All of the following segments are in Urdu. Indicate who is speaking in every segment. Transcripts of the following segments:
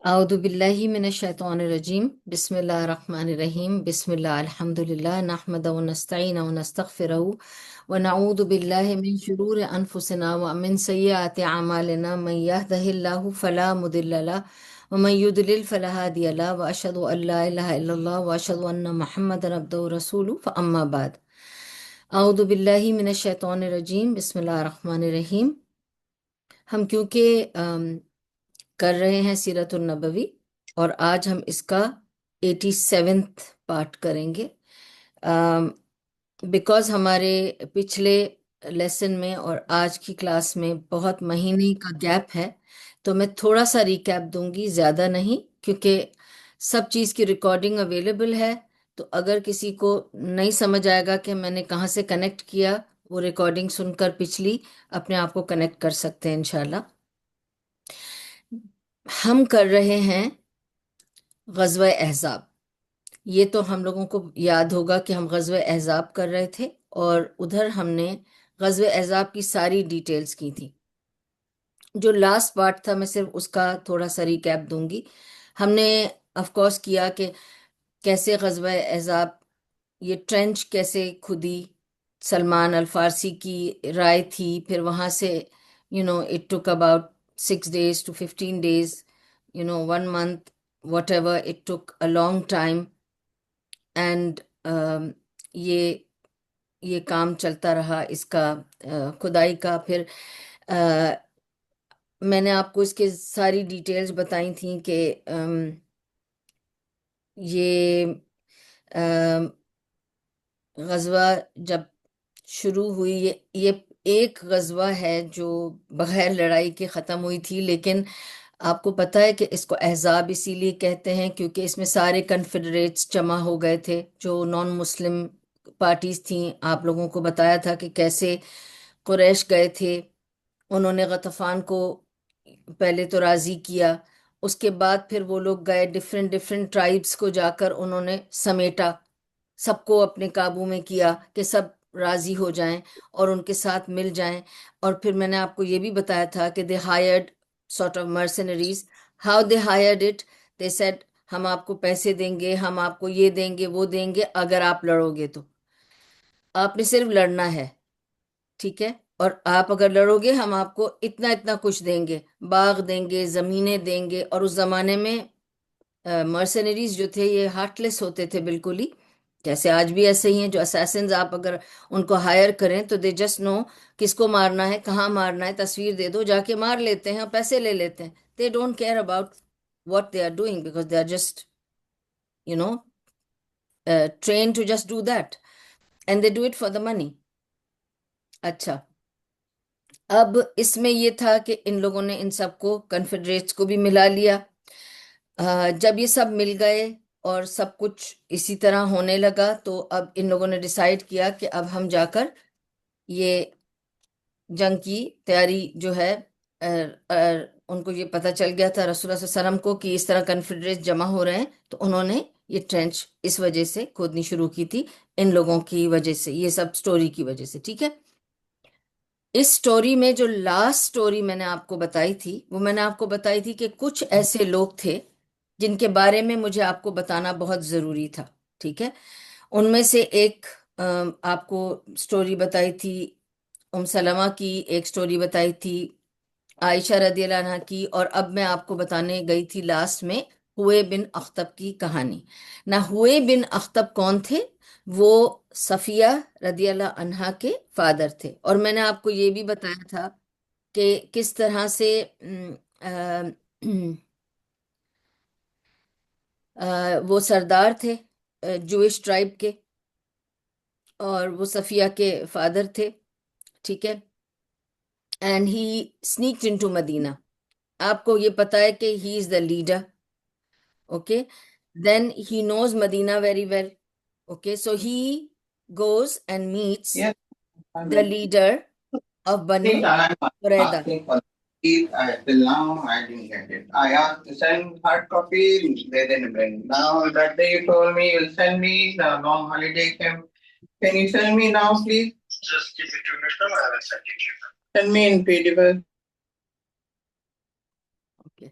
Speaker 1: اعوذ باللہ من الشیطان الرجیم بسم اللہ الرحمن الرحیم بسم اللہ الحمدللہ نحمد ونستعین ونستغفرہ ونعوذ باللہ من شرور انفسنا ومن سیئات اعمالنا من یہدہ اللہ فلا مضل له ومن یضلل فلا ہادی له واشہد ان لا الہ الا اللہ واشہد ان محمدا عبدہ ورسولہ فاما بعد اعوذ باللہ من الشیطان الرجیم بسم اللہ الرحمن الرحیم۔ ہم کیونکہ کر رہے ہیں سیرت النبوی اور آج ہم اس کا 87th پارٹ کریں گے، بیکاز ہمارے پچھلے لیسن میں اور آج کی کلاس میں بہت مہینے کا گیپ ہے، تو میں تھوڑا سا ریکیپ دوں گی، زیادہ نہیں، کیونکہ سب چیز کی ریکارڈنگ اویلیبل ہے۔ تو اگر کسی کو نہیں سمجھ آئے گا کہ میں نے کہاں سے کنیکٹ کیا، وہ ریکارڈنگ سن کر پچھلی اپنے آپ کو کنیکٹ کر سکتے ہیں انشاءاللہ۔ ہم کر رہے ہیں غزوہ احزاب۔ یہ تو ہم لوگوں کو یاد ہوگا کہ ہم غزوہ احزاب کر رہے تھے، اور ادھر ہم نے غزوہ احزاب کی ساری ڈیٹیلز کی تھی۔ جو لاسٹ پارٹ تھا میں صرف اس کا تھوڑا سا ریکیپ دوں گی۔ ہم نے آف کورس کیا کہ کیسے غزوہ احزاب، یہ ٹرینچ کیسے کھدی، سلمان الفارسی کی رائے تھی، پھر وہاں سے it took about 6 days to 15 days, 1 month, whatever, it took a long time. And یہ کام چلتا رہا اس کا کھدائی کا۔ پھر میں نے آپ کو اس کے ساری ڈیٹیلز بتائی تھیں کہ یہ غزوہ جب شروع ہوئی، یہ ایک غزوہ ہے جو بغیر لڑائی کے ختم ہوئی تھی، لیکن آپ کو پتہ ہے کہ اس کو احزاب اسی لیے کہتے ہیں کیونکہ اس میں سارے کنفیڈریٹس جمع ہو گئے تھے جو نان مسلم پارٹیز تھیں۔ آپ لوگوں کو بتایا تھا کہ کیسے قریش گئے تھے، انہوں نے غطفان کو پہلے تو راضی کیا، اس کے بعد پھر وہ لوگ گئے ڈفرینٹ ٹرائبس کو جا کر انہوں نے سمیٹا، سب کو اپنے قابو میں کیا کہ سب راضی ہو جائیں اور ان کے ساتھ مل جائیں۔ اور پھر میں نے آپ کو یہ بھی بتایا تھا کہ دے hired sort of mercenaries. How they hired it? They said ہم آپ کو پیسے دیں گے، ہم آپ کو یہ دیں گے وہ دیں گے اگر آپ لڑو گے، تو آپ نے صرف لڑنا ہے، ٹھیک ہے؟ اور آپ اگر لڑو گے ہم آپ کو اتنا اتنا کچھ دیں گے، باغ دیں گے، زمینیں دیں گے۔ اور اس زمانے میں مرسنریز جو تھے یہ ہارٹ لیس ہوتے تھے بالکل ہی، جیسے آج بھی ایسے ہی ہیں۔ جو اسیسنز آپ اگر ان کو ہائر کریں تو دے جسٹ نو کس کو مارنا ہے، کہاں مارنا ہے، تصویر دے دو، جا کے مار لیتے ہیں اور پیسے لے لیتے ہیں۔ They don't care about what they are doing because they are just you know train to just do that and they do it for the money. اچھا، اب اس میں یہ تھا کہ ان لوگوں نے ان سب کو کنفیڈریٹس کو بھی ملا لیا۔ جب یہ سب مل گئے اور سب کچھ اسی طرح ہونے لگا تو اب ان لوگوں نے ڈیسائیڈ کیا کہ اب ہم جا کر یہ جنگ کی تیاری جو ہے، ان کو یہ پتہ چل گیا تھا رسول اللہ صلی اللہ علیہ وسلم کو کہ اس طرح کنفیڈریٹ جمع ہو رہے ہیں، تو انہوں نے یہ ٹرینچ اس وجہ سے کھودنی شروع کی تھی، ان لوگوں کی وجہ سے، یہ سب سٹوری کی وجہ سے، ٹھیک ہے؟ اس سٹوری میں جو لاسٹ سٹوری میں نے آپ کو بتائی تھی، وہ میں نے آپ کو بتائی تھی کہ کچھ ایسے لوگ تھے جن کے بارے میں مجھے آپ کو بتانا بہت ضروری تھا، ٹھیک ہے؟ ان میں سے ایک آپ کو سٹوری بتائی تھی ام سلمہ کی، ایک سٹوری بتائی تھی عائشہ رضی اللہ عنہ کی، اور اب میں آپ کو بتانے گئی تھی لاسٹ میں ہوئے بن اخطب کی کہانی۔ نہ ہوئے بن اخطب کون تھے؟ وہ صفیہ رضی اللہ عنہا کے فادر تھے، اور میں نے آپ کو یہ بھی بتایا تھا کہ کس طرح سے وہ سردار تھے جوئش ٹرائب کے، اور وہ صفیہ کے فادر تھے، ٹھیک ہے؟ And he sneaked into Medina. آپ کو یہ پتا ہے کہ he is the leader, okay? Then he knows Medina very well, okay? So he goes and meets
Speaker 2: Yes, I
Speaker 1: the
Speaker 2: mean,
Speaker 1: leader of Banu
Speaker 2: think I'm
Speaker 1: Qurayza.
Speaker 2: asking for the seat. Till now, I didn't get it. I asked to send hard copy, they didn't bring. Now that day you told me you'll send me the long holiday camp. Can you send me now, please? Just give me 2 minutes, I will send it to you. Send me in PDF.
Speaker 1: Okay.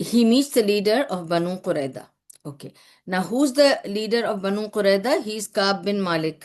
Speaker 1: He meets the leader of Banu Qurayza. Okay. Now, who's the leader of Banu Qurayza? He's Ka'b bin Malik.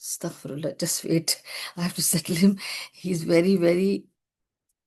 Speaker 1: Astaghfirullah, just wait. I have to settle him. He's very, very.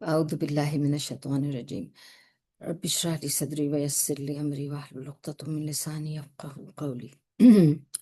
Speaker 1: أعوذ بالله من الشيطان الرجيم. رب اشرح لي صدري ويسر لي أمري واحلل عقدة من لساني يفقهوا قولي.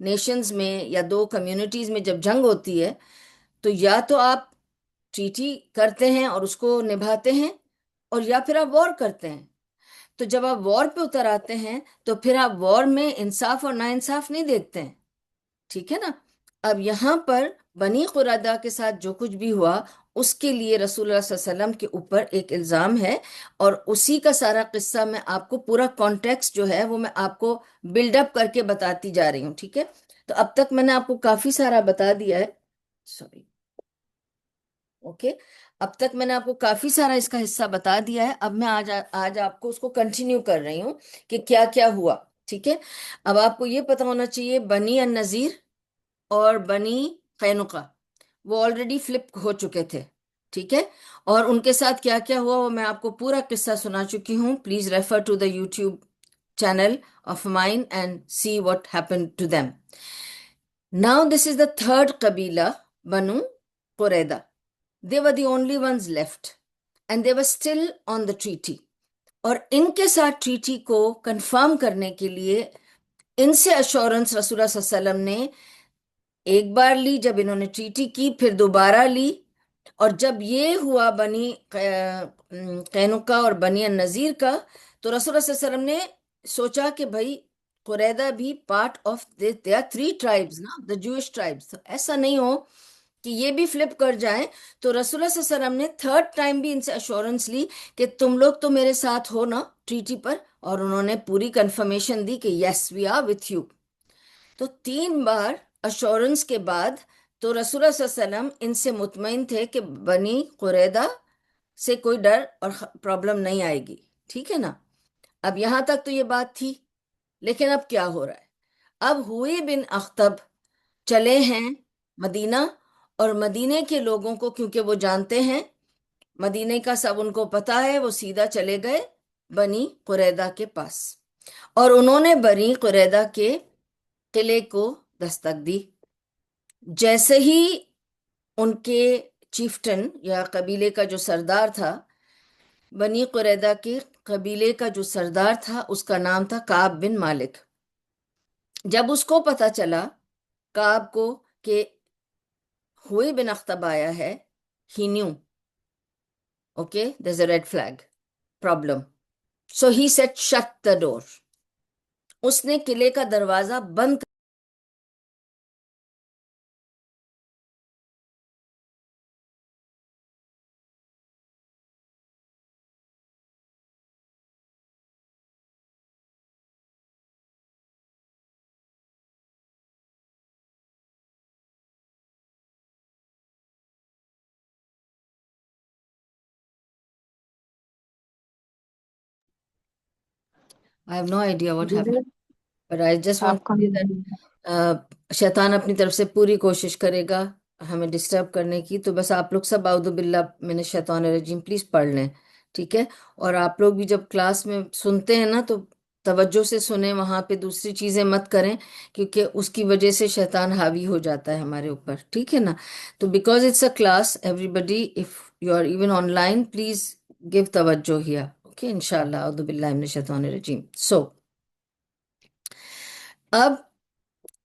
Speaker 1: نیشنز میں یا دو کمیونٹیز میں جب جنگ ہوتی ہے تو یا تو آپ ٹریٹی کرتے ہیں اور اس کو نبھاتے ہیں، اور یا پھر آپ وار کرتے ہیں۔ تو جب آپ وار پہ اتر آتے ہیں تو پھر آپ وار میں انصاف اور ناانصاف نہیں دیکھتے ہیں، ٹھیک ہے نا؟ اب یہاں پر بنی قریظہ کے ساتھ جو کچھ بھی ہوا اس کے لیے رسول اللہ صلی اللہ علیہ وسلم کے اوپر ایک الزام ہے، اور اسی کا سارا قصہ میں آپ کو پورا کانٹیکسٹ جو ہے وہ میں آپ کو بلڈ اپ کر کے بتاتی جا رہی ہوں، ٹھیک ہے؟ تو اب تک میں نے آپ کو کافی سارا بتا دیا ہے، سوری، اوکے، اب تک میں نے آپ کو کافی سارا اس کا حصہ بتا دیا ہے۔ اب میں آج آپ کو اس کو کنٹینیو کر رہی ہوں کہ کیا کیا ہوا، ٹھیک ہے؟ اب آپ کو یہ پتا ہونا چاہیے بنی النذیر اور بنی قینقاع وہ آلریڈی فلپ ہو چکے تھے، ٹھیک ہے؟ اور ان کے ساتھ کیا کیا ہوا وہ میں آپ کو پورا قصہ سنا چکی ہوں۔ Please refer to the YouTube channel of mine and see what happen to them. Now this is the third قبیلہ، Banu قریظہ۔ They were the only ones left and they were still on the treaty. اور ان کے ساتھ ٹریٹی کو کنفرم کرنے کے لیے ان سے اشورنس رسول اللہ صلی اللہ علیہ وسلم نے ایک بار لی، جب انہوں نے ٹریٹی کی پھر دوبارہ لی، اور جب یہ ہوا بنی قینقاع اور بنی النذیر کا تو رسول اللہ صلی اللہ علیہ وسلم نے سوچا کہ بھائی قریظہ بھی part of they are three tribes نا، دا جوئش ٹرائبز، ایسا نہیں ہو کہ یہ بھی فلپ کر جائیں۔ تو رسول اللہ صلی اللہ علیہ وسلم نے تھرڈ ٹائم بھی ان سے ایشورنس لی کہ تم لوگ تو میرے ساتھ ہو نا ٹریٹی پر، اور انہوں نے پوری کنفرمیشن دی کہ یس وی آر وتھ یو۔ تو 3 بار ایشورنس کے بعد تو رسول اللہ صلی اللہ علیہ وسلم ان سے مطمئن تھے کہ بنی قریظہ سے کوئی ڈر اور پرابلم نہیں آئے گی، ٹھیک ہے نا؟ اب یہاں تک تو یہ بات تھی، لیکن اب کیا ہو رہا ہے؟ اب ہوئی بن اخطب چلے ہیں مدینہ، اور مدینے کے لوگوں کو کیونکہ وہ جانتے ہیں مدینے کا سب ان کو پتا ہے، وہ سیدھا چلے گئے بنی قریظہ کے پاس، اور انہوں نے بنی قریظہ کے قلعے کو دستک دی۔ جیسے ہی ان کے چیفٹن یا قبیلے کا جو سردار تھا، بنی قریظہ کے قبیلے کا جو سردار تھا اس کا نام تھا کعب بن مالک، جب اس کو پتا چلا کعب کو کہ ہوئی بن اختب آیا ہے، he knew okay there is a red flag problem, so he set shut the door, اس نے قلعے کا دروازہ بند I have no idea what happened. But I just want
Speaker 3: آپ کا
Speaker 1: to say that شیطان اپنی طرف سے پوری کوشش کرے گا ہمیں ڈسٹرب کرنے کی، تو بس آپ لوگ سب اعوذ باللہ من الشیطان الرجیم پلیز پڑھ لیں، ٹھیک ہے؟ اور آپ لوگ بھی جب کلاس میں سنتے ہیں نا تو توجہ سے سنیں، وہاں پہ دوسری چیزیں مت کریں، کیونکہ اس کی وجہ سے شیطان حاوی ہو جاتا ہے ہمارے اوپر، ٹھیک ہے نا؟ تو because it's a class everybody if you are even online please give توجہ ہیا، اوکے؟ انشاءاللہ اعوذ باللہ من الشیطان الرجیم۔ سو اب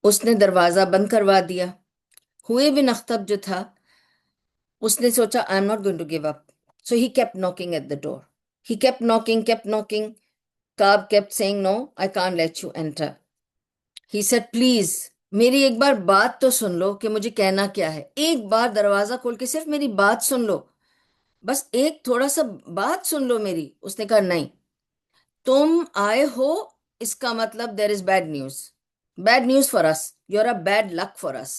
Speaker 1: اس نے دروازہ بند کروا دیا۔ ہوئے بن اختب جو تھا اس نے سوچا I am not going to give up, so he kept knocking at the door, he kept knocking, Ka'b kept saying no I can't let you enter, he said please میری ایک بار بات تو سن لو کہ مجھے کہنا کیا ہے، ایک بار دروازہ کھول کے صرف میری بات سن لو، بس ایک تھوڑا سا بات سن لو میری۔ اس نے کہا نہیں، تم آئے ہو اس کا مطلب there is bad news for us, you are a bad luck for us,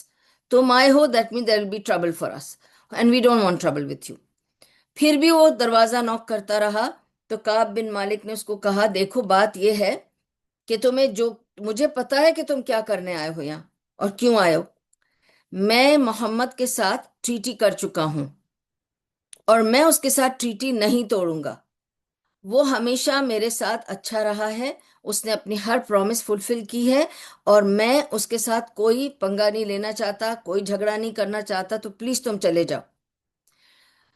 Speaker 1: تم آئے ہو that man there will be trouble for us and we don't want trouble with you. پھر بھی وہ دروازہ نوک کرتا رہا، تو کعب بن مالک نے اس کو کہا دیکھو بات یہ ہے کہ تمہیں جو مجھے پتا ہے کہ تم کیا کرنے آئے ہو یہاں اور کیوں آئے ہو، میں محمد کے ساتھ ٹریٹی کر چکا ہوں اور میں اس کے ساتھ ٹریٹی نہیں توڑوں گا، وہ ہمیشہ میرے ساتھ اچھا رہا ہے، اس نے اپنی ہر پرومس فلفل کی ہے، اور میں اس کے ساتھ کوئی پنگا نہیں لینا چاہتا، کوئی جھگڑا نہیں کرنا چاہتا، تو پلیز تم چلے جاؤ۔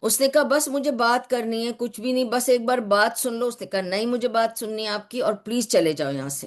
Speaker 1: اس نے کہا بس مجھے بات کرنی ہے، کچھ بھی نہیں، بس ایک بار بات سن لو۔ اس نے کہا نہیں مجھے بات سننی ہے آپ کی، اور پلیز چلے جاؤ یہاں سے۔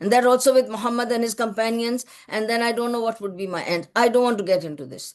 Speaker 1: and that also with Muhammad and his companions, and then I don't know what would be my end. I don't want to get into this.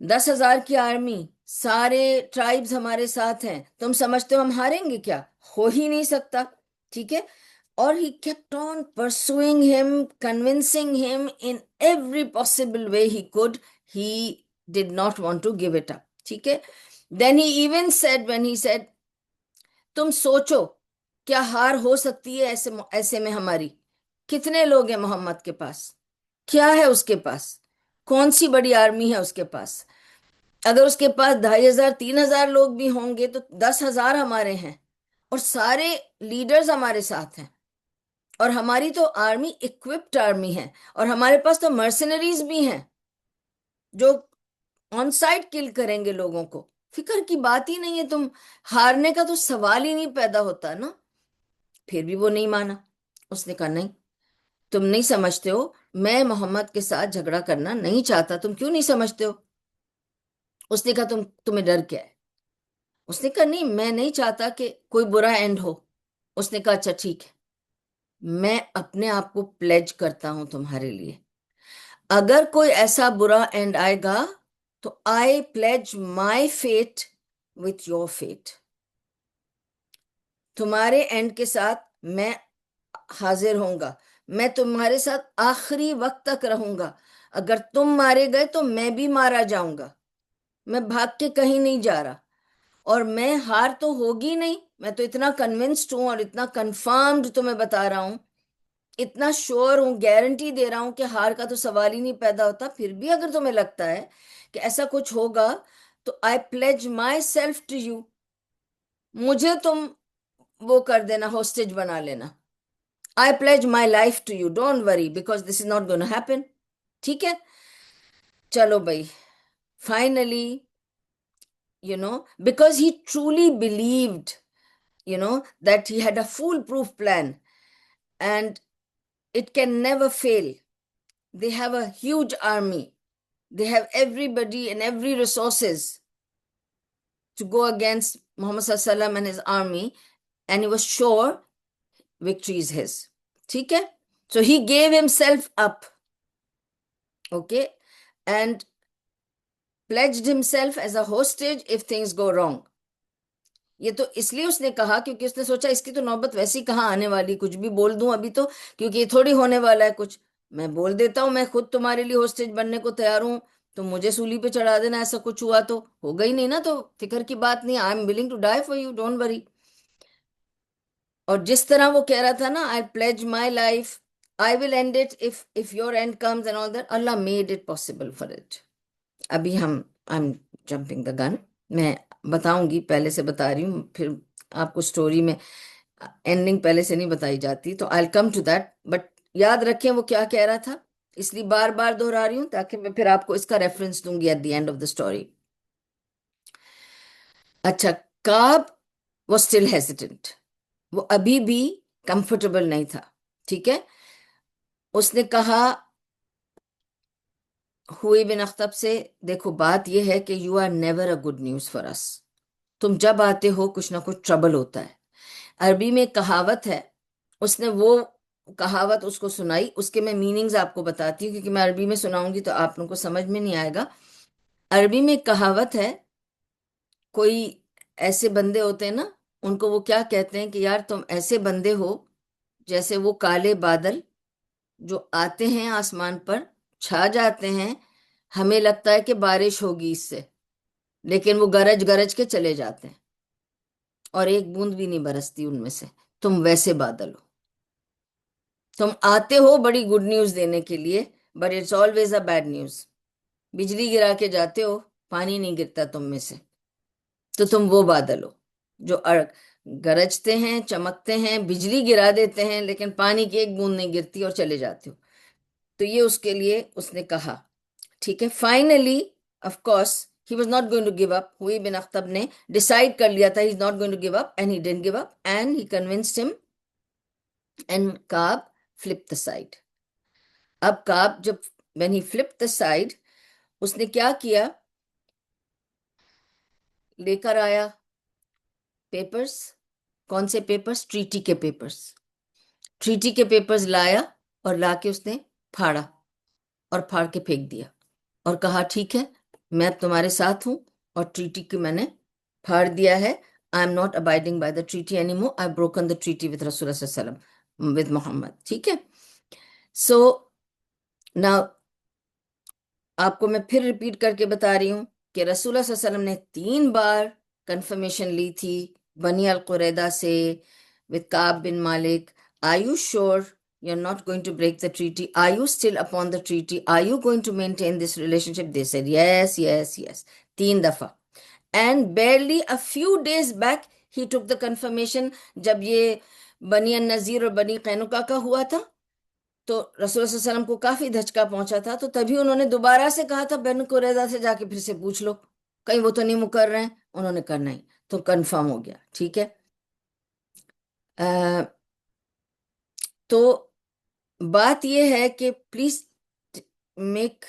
Speaker 1: 10,000 کی آرمی، سارے ٹرائبز ہمارے ساتھ ہیں، تم سمجھتے ہو ہم ہاریں گے کیا؟ ہو ہی نہیں سکتا، ٹھیک ہے. اور he kept on pursuing him, convincing him in every possible way he could. He did not want to give it up. ٹھیک ہے. Then he even said, when he said, تم سوچو کیا ہار ہو سکتی ہے ایسے میں ہماری؟ کتنے لوگ ہیں محمد کے پاس؟ کیا ہے اس کے پاس؟ کون سی بڑی آرمی ہے اس کے پاس؟ اگر اس کے پاس 2,500 3,000 لوگ بھی ہوں گے تو 10,000 ہمارے ہیں، اور سارے لیڈرز ہمارے ساتھ ہیں، اور ہماری تو آرمی اکوپڈ آرمی ہے، اور ہمارے پاس تو مرسنریز بھی ہیں جو آن سائٹ کل کریں گے لوگوں کو. فکر کی بات ہی نہیں ہے، تم ہارنے کا تو سوال ہی نہیں پیدا ہوتا نا. پھر بھی وہ نہیں مانا. اس نے کہا نہیں، تم نہیں سمجھتے ہو، میں محمد کے ساتھ جھگڑا کرنا نہیں چاہتا. تم کیوں نہیں سمجھتے ہو؟ اس نے کہا تمہیں ڈر کیا ہے؟ اس نے کہا نہیں، میں نہیں چاہتا کہ کوئی برا اینڈ ہو. اس نے کہا اچھا ٹھیک ہے، میں اپنے آپ کو پلیج کرتا ہوں تمہارے لیے، اگر کوئی ایسا برا اینڈ آئے گا تو I pledge my fate with your fate. تمہارے اینڈ کے ساتھ میں حاضر ہوں گا، میں تمہارے ساتھ آخری وقت تک رہوں گا. اگر تم مارے گئے تو میں بھی مارا جاؤں گا، میں بھاگ کے کہیں نہیں جا رہا. اور میں ہار تو ہوگی نہیں، میں تو اتنا کنونسڈ ہوں اور اتنا کنفرمڈ تمہیں بتا رہا ہوں، اتنا شور ہوں، گارنٹی دے رہا ہوں کہ ہار کا تو سوال ہی نہیں پیدا ہوتا. پھر بھی اگر تمہیں لگتا ہے کہ ایسا کچھ ہوگا تو I pledge myself to you, مجھے تم وہ کر دینا، ہوسٹیج بنا لینا. I pledge my life to you, don't worry because this is not gonna happen. ٹھیک ہے. چلو بھائی، finally because he truly believed that he had a foolproof plan and it can never fail. They have a huge army, they have everybody and every resources to go against Muhammad sallallahu alaihi wasallam and his army, and he was sure victory is his. ٹھیک ہے. So he gave himself up, okay, and pledged himself as a hostage if things go wrong. یہ تو اس لیے اس نے کہا کیونکہ اس نے سوچا اس کی تو نوبت ویسی کہاں آنے والی، کچھ بھی بول دوں ابھی تو، کیونکہ یہ تھوڑی ہونے والا ہے کچھ. میں بول دیتا ہوں میں خود تمہارے لیے ہوسٹیج بننے کو تیار ہوں، تم مجھے سولی پہ چڑھا دینا، ایسا کچھ ہوا تو ہوگا ہی نہیں نا، تو فکر کی بات نہیں. I am willing to die for you, don't worry. اور جس طرح وہ کہہ رہا تھا نا، I pledge my life, I will end it if your end comes and all that, اللہ made it possible for it. ابھی آئی ایم جمپنگ دا گن، میں بتاؤں گی، پہلے سے بتا رہی ہوں، پھر آپ کو سٹوری میں اینڈنگ پہلے سے نہیں بتائی جاتی، تو آئی کم ٹو دیٹ. بٹ یاد رکھیں وہ کیا کہہ رہا تھا، اس لیے بار بار دہرا رہی ہوں تاکہ میں پھر آپ کو اس کا ریفرنس دوں گی at the end of the story. اچھا، کعب واز اسٹل ہیزیٹنٹ، وہ ابھی بھی کمفرٹیبل نہیں تھا. ٹھیک ہے. اس نے کہا ہوئی بن اخطب سے، دیکھو بات یہ ہے کہ you are never a good news for us, تم جب آتے ہو کچھ نہ کچھ ٹربل ہوتا ہے. عربی میں کہاوت ہے، اس نے وہ کہاوت اس کو سنائی، اس کے میں میننگز آپ کو بتاتی ہوں کیونکہ میں عربی میں سناؤں گی تو آپ لوگوں کو سمجھ میں نہیں آئے گا. عربی میں کہاوت ہے، کوئی ایسے بندے ہوتے ہیں نا، ان کو وہ کیا کہتے ہیں کہ یار تم ایسے بندے ہو جیسے وہ کالے بادل جو آتے ہیں آسمان پر، چھا جاتے ہیں، ہمیں لگتا ہے کہ بارش ہوگی اس سے، لیکن وہ گرج گرج کے چلے جاتے ہیں اور ایک بوند بھی نہیں برستی ان میں سے. تم ویسے بادل ہو، تم آتے ہو بڑی گڈ نیوز دینے کے لیے، but it's always a bad news. بجلی گرا کے جاتے ہو، پانی نہیں گرتا تم میں سے، تو تم وہ بادل ہو جو گرجتے ہیں، چمکتے ہیں، بجلی گرا دیتے ہیں، لیکن پانی کی ایک بوند نہیں گرتی اور چلے جاتے ہو. تو یہ اس کے لیے اس نے کہا. ٹھیک ہے. Finally of course he was not going to give up. ہوئی بن اخطب نے ڈیسائیڈ کر لیا تھا he is not going to give up, and he didn't give up and he convinced him and Ka'b flipped the side. اب Ka'b جب when he flipped the side اس نے کیا کیا، لے کر آیا پیپرز. کون سے پیپرز؟ ٹریٹی کے پیپرز. ٹریٹی کے پیپرز لایا اور لا کے اس نے پھاڑا اور پھاڑ کے پھینک دیا اور کہا ٹھیک ہے میں اب تمہارے ساتھ ہوں اور ٹریٹی کی میں نے پھاڑ دیا ہے. آئی am not abiding by the treaty any more. I broken the treaty with رسول اللہ صلی اللہ علیہ وسلم ود محمد. ٹھیک ہے. سو نا آپ کو میں پھر ریپیٹ کر کے بتا رہی ہوں کہ رسول اللہ صلی اللہ علیہ وسلم نے 3 بار کنفرمیشن لی تھی بنی القریظہ سے with Ka'b bin Malik. Are you sure you're not going to break the treaty? Are you still upon the treaty? Are you going to maintain this relationship? They said yes, yes, yes. 3 دفعہ. And barely a few days back he took the confirmation. جب یہ بنی النذیر اور بنی قینقاع کا ہوا تھا تو رسول اللہ صلی اللہ علیہ وسلم کو کافی دھچکا پہنچا تھا، تو تبھی انہوں نے دوبارہ سے کہا تھا بنی قریظہ سے جا کے پھر سے پوچھ لو، کہیں وہ تو نہیں مکر رہے ہیں. انہوں نے کرنا ہی تو کنفرم ہو گیا. ٹھیک ہے. تو بات یہ ہے کہ please make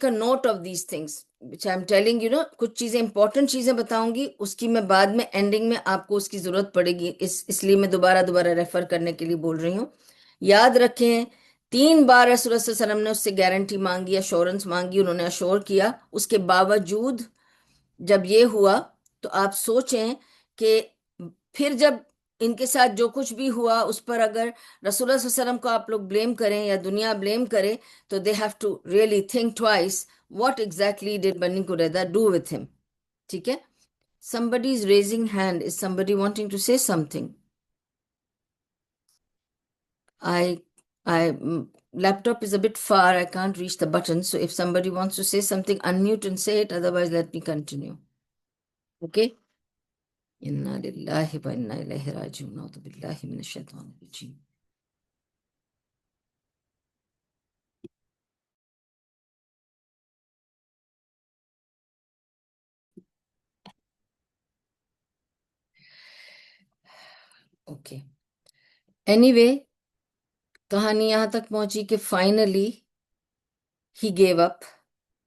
Speaker 1: a note of these things which I'm telling you. کچھ چیزیں امپورٹنٹ چیزیں بتاؤں گی، اس کی میں بعد میں اینڈنگ میں آپ کو اس کی ضرورت پڑے گی، اس لیے میں دوبارہ ریفر کرنے کے لیے بول رہی ہوں. یاد رکھیں 3 بار رسول اللہ صلی اللہ علیہ وسلم نے اس سے گارنٹی مانگی، ایشورنس مانگی، انہوں نے ایشور کیا. اس کے باوجود جب یہ ہوا تو آپ سوچیں کہ پھر جب ان کے ساتھ جو کچھ بھی ہوا اس پر اگر رسول اللہ صلی اللہ علیہ وسلم کو آپ لوگ بلیم کریں یا دنیا بلیم کرے تو they have to really think twice what exactly did Bani Qurayza do with him. ٹھیک ہے. somebody is raising hand. is somebody wanting to say something? I laptop is a bit far, I can't reach the button, so if somebody wants to say something, unmute and say it, otherwise let me continue. Okay. انا للہ و انا الیہ راجعون. اعوذ باللہ من الشیطان الرجیم. اوکے. اینی وے کہانی یہاں تک پہنچی کہ finally he give up.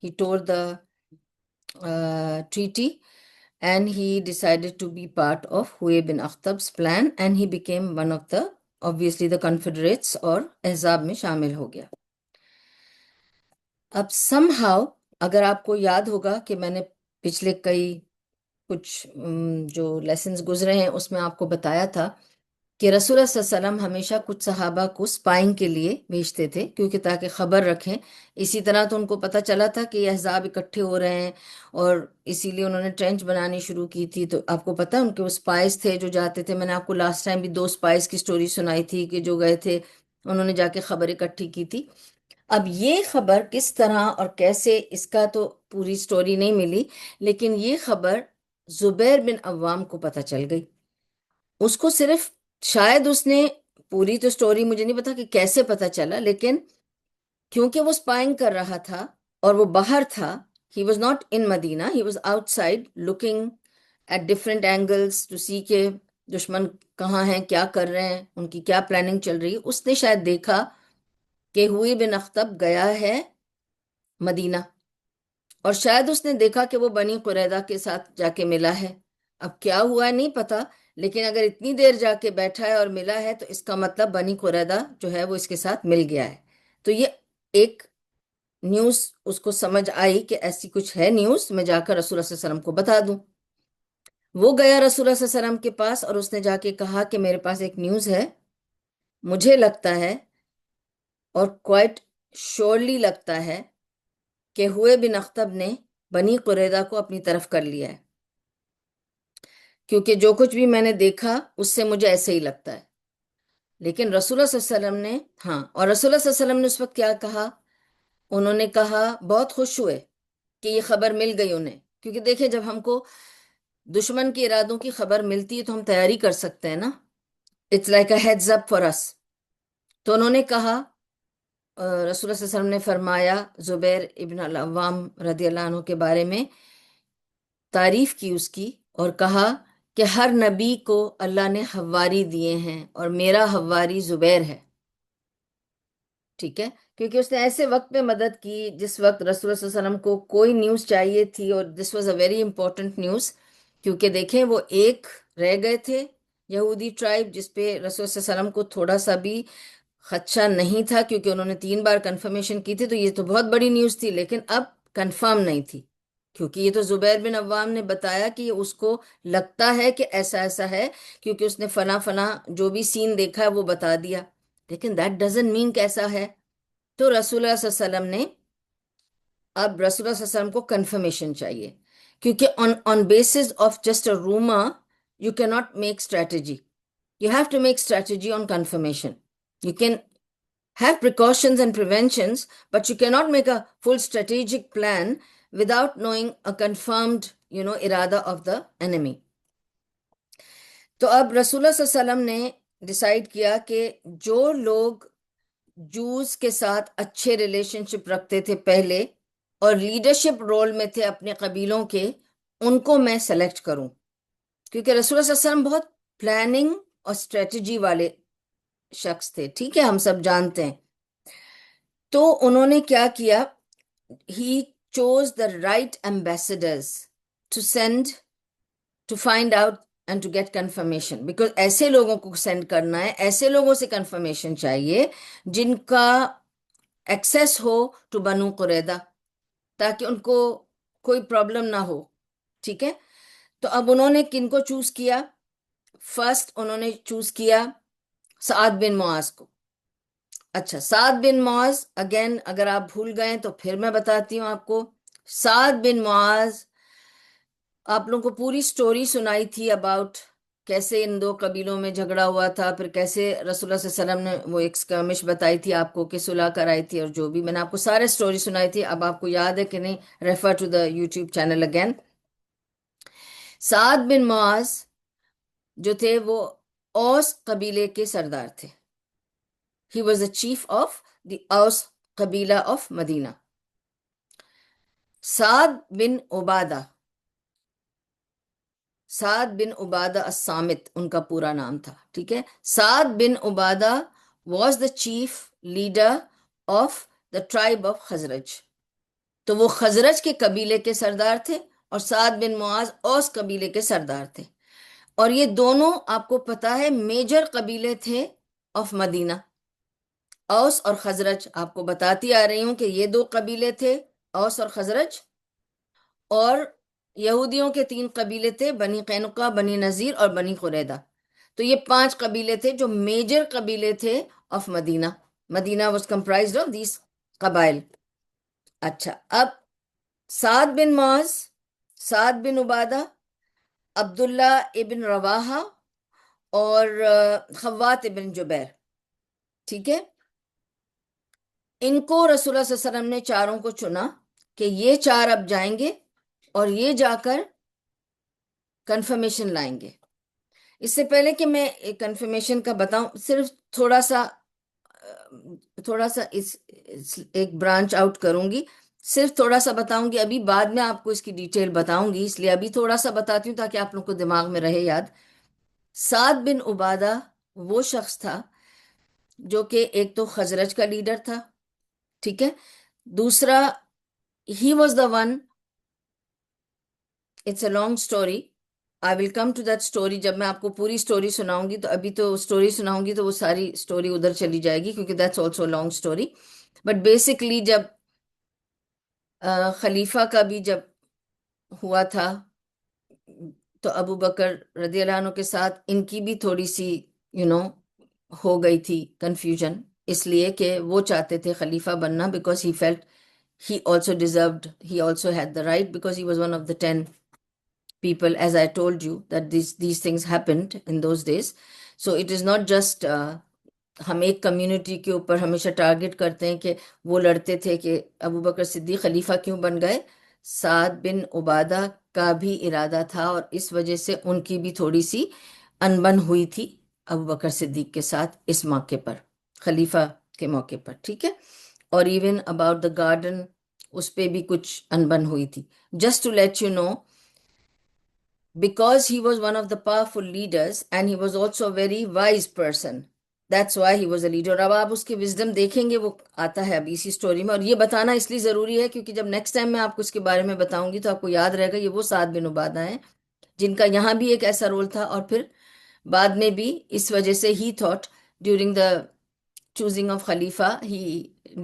Speaker 1: He tour the treaty and he decided to be part of Huyay bin Akhtab's plan and he became one of the obviously the confederates اور احزاب میں شامل ہو گیا. اب somehow اگر آپ کو یاد ہوگا کہ میں نے پچھلے کچھ جو لیسنز گزرے ہیں اس میں آپ کو بتایا تھا کہ رسول اللہ صلی اللہ علیہ وسلم ہمیشہ کچھ صحابہ کو سپائنگ کے لیے بھیجتے تھے کیونکہ تاکہ خبر رکھیں. اسی طرح تو ان کو پتہ چلا تھا کہ یہ احزاب اکٹھے ہو رہے ہیں اور اسی لیے انہوں نے ٹرینچ بنانی شروع کی تھی. تو آپ کو پتہ ان کے وہ سپائز تھے جو جاتے تھے. میں نے آپ کو لاسٹ ٹائم بھی 2 سپائز کی سٹوری سنائی تھی کہ جو گئے تھے انہوں نے جا کے خبر اکٹھی کی تھی. اب یہ خبر کس طرح اور کیسے، اس کا تو پوری سٹوری نہیں ملی، لیکن یہ خبر زبیر بن عوام کو پتہ چل گئی. اس کو صرف شاید اس نے پوری تو سٹوری مجھے نہیں پتا کہ کیسے پتہ چلا، لیکن کیونکہ وہ سپائنگ کر رہا تھا اور وہ باہر تھا. He was not in Medina, he was outside looking at different angles to see کہ دشمن کہاں ہیں، کیا کر رہے ہیں، ان کی کیا پلاننگ چل رہی ہے. اس نے شاید دیکھا کہ ہوئی بن اخطب گیا ہے مدینہ اور شاید اس نے دیکھا کہ وہ بنی قریظہ کے ساتھ جا کے ملا ہے. اب کیا ہوا ہے نہیں پتا، لیکن اگر اتنی دیر جا کے بیٹھا ہے اور ملا ہے تو اس کا مطلب بنی قریظہ جو ہے وہ اس کے ساتھ مل گیا ہے. تو یہ ایک نیوز اس کو سمجھ آئی کہ ایسی کچھ ہے نیوز، میں جا کر رسول اللہ صلی اللہ علیہ وسلم کو بتا دوں. وہ گیا رسول اللہ صلی اللہ علیہ وسلم کے پاس اور اس نے جا کے کہا کہ میرے پاس ایک نیوز ہے. مجھے لگتا ہے اور کوائٹ شورلی لگتا ہے کہ ہوئے بن اخطب نے بنی قریظہ کو اپنی طرف کر لیا ہے، کیونکہ جو کچھ بھی میں نے دیکھا اس سے مجھے ایسے ہی لگتا ہے. لیکن رسول اللہ صلی اللہ علیہ وسلم نے اور رسول اللہ صلی اللہ علیہ وسلم نے اس وقت کیا کہا؟ انہوں نے کہا بہت خوش ہوئے کہ یہ خبر مل گئی انہیں، کیونکہ دیکھیں جب ہم کو دشمن کے ارادوں کی خبر ملتی ہے تو ہم تیاری کر سکتے ہیں نا. It's like a heads up for us. تو انہوں نے کہا، رسول اللہ صلی اللہ علیہ وسلم نے فرمایا زبیر ابن العوام رضی اللہ عنہ کے بارے میں تعریف کی اس کی اور کہا کہ ہر نبی کو اللہ نے حواری دیے ہیں اور میرا حواری زبیر ہے. ٹھیک ہے، کیونکہ اس نے ایسے وقت پہ مدد کی جس وقت رسول اللہ صلی اللہ علیہ وسلم کو کوئی نیوز چاہیے تھی اور this was a very important news. کیونکہ دیکھیں وہ ایک رہ گئے تھے یہودی ٹرائب جس پہ رسول صلی اللہ علیہ وسلم کو تھوڑا سا بھی خدشہ نہیں تھا، کیونکہ انہوں نے 3 بار کنفرمیشن کی تھی. تو یہ تو بہت بڑی نیوز تھی، لیکن اب کنفرم نہیں تھی. کیونکہ یہ تو زبیر بن عوام نے بتایا کہ اس کو لگتا ہے کہ ایسا ایسا ہے، کیونکہ اس نے فلاں فلاں جو بھی سین دیکھا ہے وہ بتا دیا، لیکن دیٹ ڈزنٹ مین کیسا ہے. تو رسول اللہ صلی اللہ علیہ وسلم نے، اب رسول اللہ صلی اللہ علیہ وسلم کو کنفرمیشن چاہیے، کیونکہ on basis of just a rumour you کی not make strategy. You have to make strategy on confirmation. You can have precautions and preventions, but you cannot make a full strategic plan without knowing a confirmed, irada of the enemy. تو اب رسول اللہ صلی اللہ علیہ وسلم نے ڈیسائیڈ کیا کہ جو لوگ جوز کے ساتھ اچھے ریلیشن شپ رکھتے تھے پہلے اور لیڈرشپ رول میں تھے اپنے قبیلوں کے، ان کو میں سلیکٹ کروں، کیونکہ رسول اللہ صلی اللہ علیہ وسلم بہت پلاننگ اور اسٹریٹجی والے شخص تھے، ٹھیک ہے، ہم سب جانتے ہیں. تو انہوں نے کیا کیا، he chose the right ambassadors to send to find out and to get confirmation, because ایسے لوگوں کو سینڈ کرنا ہے، ایسے لوگوں سے کنفرمیشن چاہیے جن کا ایکسیس ہو ٹو بنو قریظہ، تاکہ ان کو کوئی پرابلم نہ ہو. ٹھیک ہے، تو اب انہوں نے کن کو چوز کیا؟ فرسٹ انہوں نے چوز کیا سعد بن معاذ کو. اچھا، سعد بن معاذ اگین اگر آپ بھول گئے تو پھر میں بتاتی ہوں آپ کو. سعد بن معاذ، آپ لوگوں کو پوری سٹوری سنائی تھی اباؤٹ کیسے ان دو قبیلوں میں جھگڑا ہوا تھا، پھر کیسے رسول اللہ صلی اللہ علیہ وسلم نے وہ ایک اسکرمش بتائی تھی آپ کو کہ صلح کرائی تھی، اور جو بھی میں نے آپ کو سارے سٹوری سنائی تھی. اب آپ کو یاد ہے کہ نہیں؟ Refer to the YouTube channel again. سعد بن معاذ جو تھے وہ اوس قبیلے کے سردار تھے. He was the chief of the Aus قبیلہ of مدینہ. سعد بن عبادہ الصامت ان کا پورا نام تھا. ٹھیک ہے، سعد بن عبادہ was the chief leader of the tribe of خزرج. تو وہ خزرج کے قبیلے کے سردار تھے، اور سعد بن معاذ اوس قبیلے کے سردار تھے. اور یہ دونوں آپ کو پتا ہے میجر قبیلے تھے آف مدینہ. اوس اور خزرج، آپ کو بتاتی آ رہی ہوں کہ یہ دو قبیلے تھے، اوس اور خزرج. اور یہودیوں کے 3 قبیلے تھے، بنی قینقاع، بنی نذیر اور بنی قریظہ. تو یہ 5 قبیلے تھے جو میجر قبیلے تھے of Medina. Medina was comprised of these قبائل. اچھا، اب سعد بن معاذ، سعد بن عبادہ، عبداللہ ابن رواحہ اور خوات ابن جبیر. ٹھیک ہے، ان کو رسول اللہ صلی اللہ علیہ وسلم نے چاروں کو چنا کہ یہ 4 اب جائیں گے اور یہ جا کر کنفرمیشن لائیں گے. اس سے پہلے کہ میں کنفرمیشن کا بتاؤں، صرف تھوڑا سا ایک برانچ آؤٹ کروں گی، صرف تھوڑا سا بتاؤں گی. ابھی بعد میں آپ کو اس کی ڈیٹیل بتاؤں گی، اس لیے ابھی تھوڑا سا بتاتی ہوں تاکہ آپ لوگ کو دماغ میں رہے یاد. سعد بن عبادہ وہ شخص تھا جو کہ ایک تو خزرج کا لیڈر تھا، ٹھیک ہے. دوسرا، he was the one, it's a long story, I will come to that story. جب میں آپ کو پوری اسٹوری سناؤں گی، تو ابھی تو اسٹوری سناؤں گی تو وہ ساری اسٹوری ادھر چلی جائے گی، کیونکہ that's also long story. But basically جب خلیفہ کا بھی جب ہوا تھا، تو ابو بکر رضی اللہ عنہ کے ساتھ ان کی بھی تھوڑی سی ہو گئی تھی کنفیوژن، اس لیے کہ وہ چاہتے تھے خلیفہ بننا، because he felt he also deserved, he also had the right, because he was one of the 10 people, as I told you, that these things happened in those days. So it is not just ہم ایک کمیونٹی کے اوپر ہمیشہ ٹارگٹ کرتے ہیں کہ وہ لڑتے تھے کہ ابو بکر صدیق خلیفہ کیوں بن گئے. سعد بن عبادہ کا بھی ارادہ تھا، اور اس وجہ سے ان کی بھی تھوڑی سی انبن ہوئی تھی ابو بکر صدیق کے ساتھ اس موقع پر، خلیفہ کے موقع پر. ٹھیک ہے، اور ایون اباؤٹ دا گارڈن اس پہ بھی کچھ انبن ہوئی تھی. Just to let you know, because he was one of the powerful leaders and he was also very wise person, that's why he was a leader. اب آپ اس کی وزڈم دیکھیں گے، وہ آتا ہے ابھی اسی اسٹوری میں. اور یہ بتانا اس لیے ضروری ہے کیونکہ جب نیکسٹ ٹائم میں آپ کو اس کے بارے میں بتاؤں گی تو آپ کو یاد رہے گا یہ وہ سعد بن عبادہ ہیں جن کا یہاں بھی ایک ایسا رول تھا، اور پھر بعد میں بھی اس وجہ سے he thought during the choosing of Khalifa,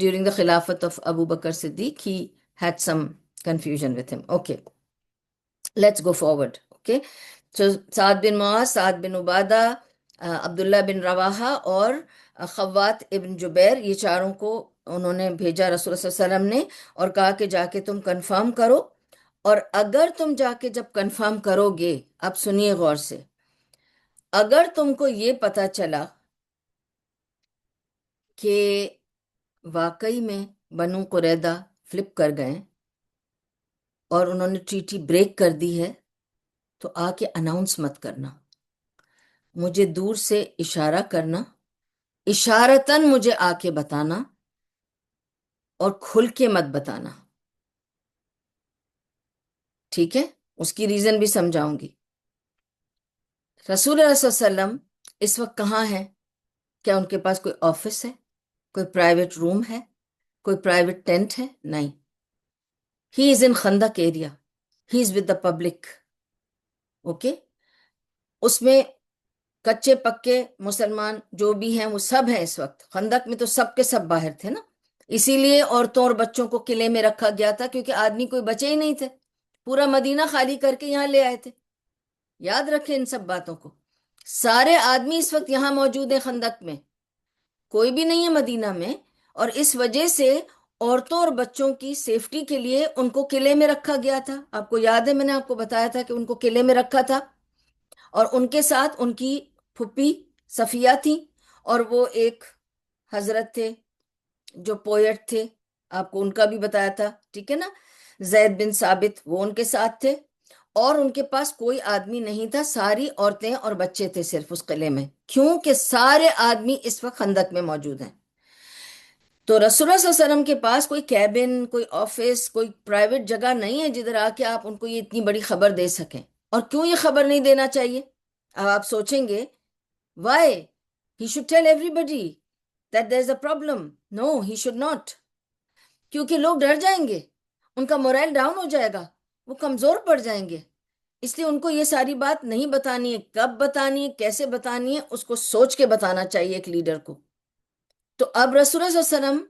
Speaker 1: during the Khilafat of Abu Bakr Siddiq, he had some confusion with him. Okay, let's go forward. Okay, so Saad bin Muaz, Saad bin Ubada, عبداللہ بن رواحہ اور خوات ابن جبیر، یہ چاروں کو انہوں نے بھیجا رسول اللہ صلی اللہ علیہ وسلم نے، اور کہا کہ جا کے تم کنفرم کرو، اور اگر تم جا کے جب کنفرم کرو گے، اب سنیے غور سے، اگر تم کو یہ پتا چلا کہ واقعی میں بنو قریظہ فلپ کر گئے اور انہوں نے ٹریٹی بریک کر دی ہے، تو آ کے اناؤنس مت کرنا، مجھے دور سے اشارہ کرنا، اشارتاً مجھے آ کے بتانا، اور کھل کے مت بتانا، ٹھیک ہے؟ اس کی ریزن بھی سمجھاؤں گی۔ رسول اللہ صلی اللہ علیہ وسلم اس وقت کہاں ہیں؟ کیا ان کے پاس کوئی آفس ہے، کوئی پرائیویٹ روم ہے، کوئی پرائیویٹ ٹینٹ ہے؟ نہیں، ہی از ان خندق area, he is with the public, okay? اس میں کچے پکے مسلمان جو بھی ہیں وہ سب ہیں اس وقت، خندق میں تو سب کے سب باہر تھے نا، اسی لیے عورتوں اور بچوں کو قلعے میں رکھا گیا تھا، کیونکہ آدمی کوئی بچے ہی نہیں تھے، پورا مدینہ خالی کر کے یہاں لے آئے تھے۔ یاد رکھیں ان سب باتوں کو، سارے آدمی اس وقت یہاں موجود ہیں خندق میں، کوئی بھی نہیں ہے مدینہ میں، اور اس وجہ سے عورتوں اور بچوں کی سیفٹی کے لیے ان کو قلعے میں رکھا گیا تھا۔ آپ کو یاد ہے میں نے آپ کو بتایا تھا کہ ان کو قلعے میں رکھا تھا، اور ان کے ساتھ ان کی پھپھی صفیہ تھی، اور وہ ایک حضرت تھے جو پوئٹ تھے، آپ کو ان کا بھی بتایا تھا، ٹھیک ہے نا، زید بن ثابت، وہ ان کے ساتھ تھے، اور ان کے پاس کوئی آدمی نہیں تھا، ساری عورتیں اور بچے تھے صرف اس قلعے میں، کیونکہ سارے آدمی اس وقت خندق میں موجود ہیں۔ تو رسول اللہ صلی اللہ علیہ وسلم کے پاس کوئی کیبن، کوئی آفس، کوئی پرائیویٹ جگہ نہیں ہے جدھر آ کے آپ ان کو یہ اتنی بڑی خبر دے سکیں۔ اور کیوں یہ خبر نہیں دینا چاہیے؟ اب آپ سوچیں گے why he should tell everybody that there's a problem. No, he should not. کیونکہ لوگ ڈر جائیں گے، ان کا مورائل ڈاؤن ہو جائے گا، وہ کمزور پڑ جائیں گے، اس لیے ان کو یہ ساری بات نہیں بتانی ہے، کب بتانی ہے، کیسے بتانی ہے، اس کو سوچ کے بتانا چاہیے ایک لیڈر کو۔ تو اب رسول اللہ صلی اللہ علیہ وسلم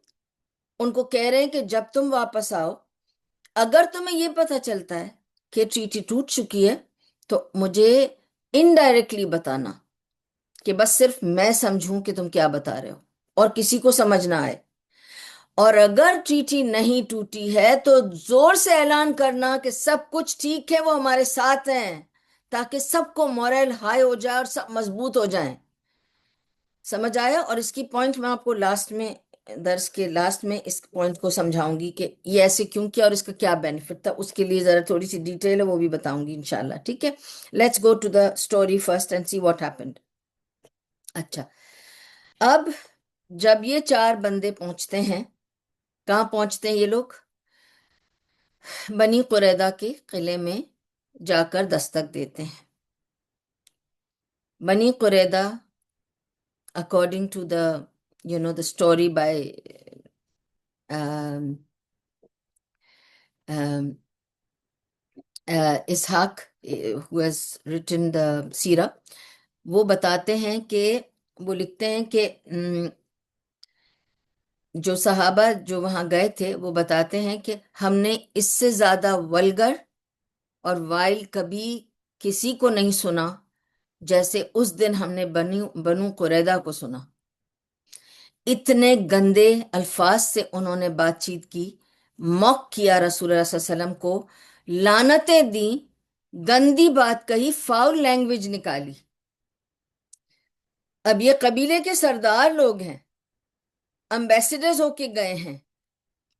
Speaker 1: ان کو کہہ رہے ہیں کہ جب تم واپس آؤ، اگر تمہیں یہ پتہ چلتا ہے کہ ٹریٹی ٹوٹ چکی ہے، تو مجھے انڈائریکٹلی بتانا، کہ بس صرف میں سمجھوں کہ تم کیا بتا رہے ہو اور کسی کو سمجھ نہ آئے، اور اگر ٹریٹی نہیں ٹوٹی ہے تو زور سے اعلان کرنا کہ سب کچھ ٹھیک ہے، وہ ہمارے ساتھ ہیں، تاکہ سب کو مورل ہائی ہو جائے اور سب مضبوط ہو جائیں۔ سمجھ آیا؟ اور اس کی پوائنٹ میں آپ کو لاسٹ میں، درس کے لاسٹ میں اس پوائنٹ کو سمجھاؤں گی کہ یہ ایسے کیوں کیا اور اس کا کیا بینیفٹ تھا، اس کے لیے ذرا تھوڑی سی ڈیٹیل ہے، وہ بھی بتاؤں گی انشاءاللہ، ٹھیک ہے؟ Let's go to the story first and see what happened. اچھا، اب جب یہ چار بندے پہنچتے ہیں، کہاں پہنچتے ہیں یہ لوگ؟ بنی قریظہ کے قلعے میں جا کر دستک دیتے ہیں۔ بنی قریظہ according to the story by um, um, Ishaq who has written the سیرہ، وہ بتاتے ہیں کہ وہ لکھتے ہیں کہ جو صحابہ جو وہاں گئے تھے وہ بتاتے ہیں کہ ہم نے اس سے زیادہ ولگر اور وائل کبھی کسی کو نہیں سنا جیسے اس دن ہم نے بنو قریظہ کو سنا۔ اتنے گندے الفاظ سے انہوں نے بات چیت کی، موک کیا رسول اللہ صلی اللہ علیہ وسلم کو، لعنتیں دیں، گندی بات کہی، فاؤل لینگویج نکالی۔ اب یہ قبیلے کے سردار لوگ ہیں، امبیسڈرز ہو کے گئے ہیں،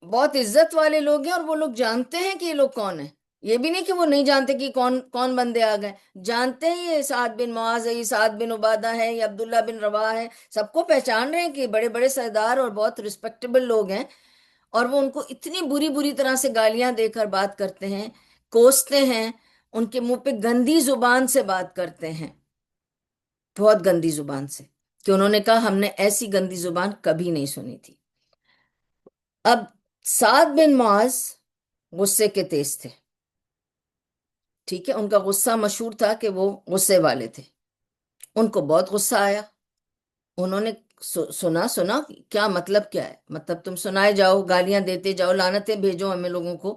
Speaker 1: بہت عزت والے لوگ ہیں، اور وہ لوگ جانتے ہیں کہ یہ لوگ کون ہیں، یہ بھی نہیں کہ وہ نہیں جانتے کہ کون کون بندے آ گئے، جانتے ہیں یہ سعد بن معاذ ہے، یہ سعد بن عبادہ ہے، یہ عبداللہ بن رواح ہے، سب کو پہچان رہے ہیں کہ بڑے بڑے سردار اور بہت رسپیکٹیبل لوگ ہیں، اور وہ ان کو اتنی بری بری طرح سے گالیاں دے کر بات کرتے ہیں، کوستے ہیں، ان کے منہ پہ گندی زبان سے بات کرتے ہیں، بہت گندی زبان سے، کہ انہوں نے کہا ہم نے ایسی گندی زبان کبھی نہیں سنی تھی۔ اب سعد بن معاذ غصے کے تیز تھے، ٹھیک ہے، ان کا غصہ مشہور تھا کہ وہ غصے والے تھے، ان کو بہت غصہ آیا، انہوں نے سنا کیا مطلب، کیا ہے مطلب، تم سنائے جاؤ، گالیاں دیتے جاؤ، لعنتیں بھیجو ہمیں لوگوں کو،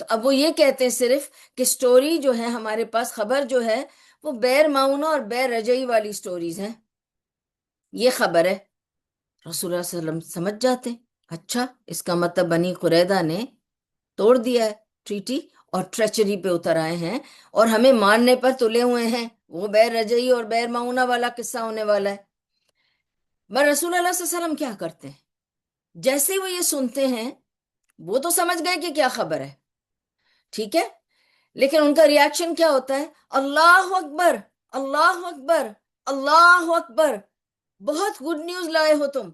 Speaker 1: تو اب وہ یہ کہتے ہیں صرف کہ سٹوری جو ہے ہمارے پاس، خبر جو ہے وہ بیر معونہ اور بیر رجعی والی سٹوریز ہیں، یہ خبر ہے۔ رسول اللہ صلی اللہ علیہ وسلم سمجھ جاتے ہیں، اچھا اس کا مطلب بنی قریظہ نے توڑ دیا ہے ٹریٹی اور ٹریچری پہ اتر آئے ہیں اور ہمیں مارنے پر تلے ہوئے ہیں، وہ بیر رجعی اور بیر معونہ والا قصہ ہونے والا ہے۔ مگر رسول اللہ صلی اللہ علیہ وسلم کیا کرتے ہیں، جیسے ہی وہ یہ سنتے ہیں، وہ تو سمجھ گئے کہ کیا خبر ہے، ٹھیک ہے، لیکن ان کا ریاکشن کیا ہوتا ہے؟ اللہ اکبر، اللہ اکبر، اللہ اکبر، بہت گڈ نیوز لائے ہو تم۔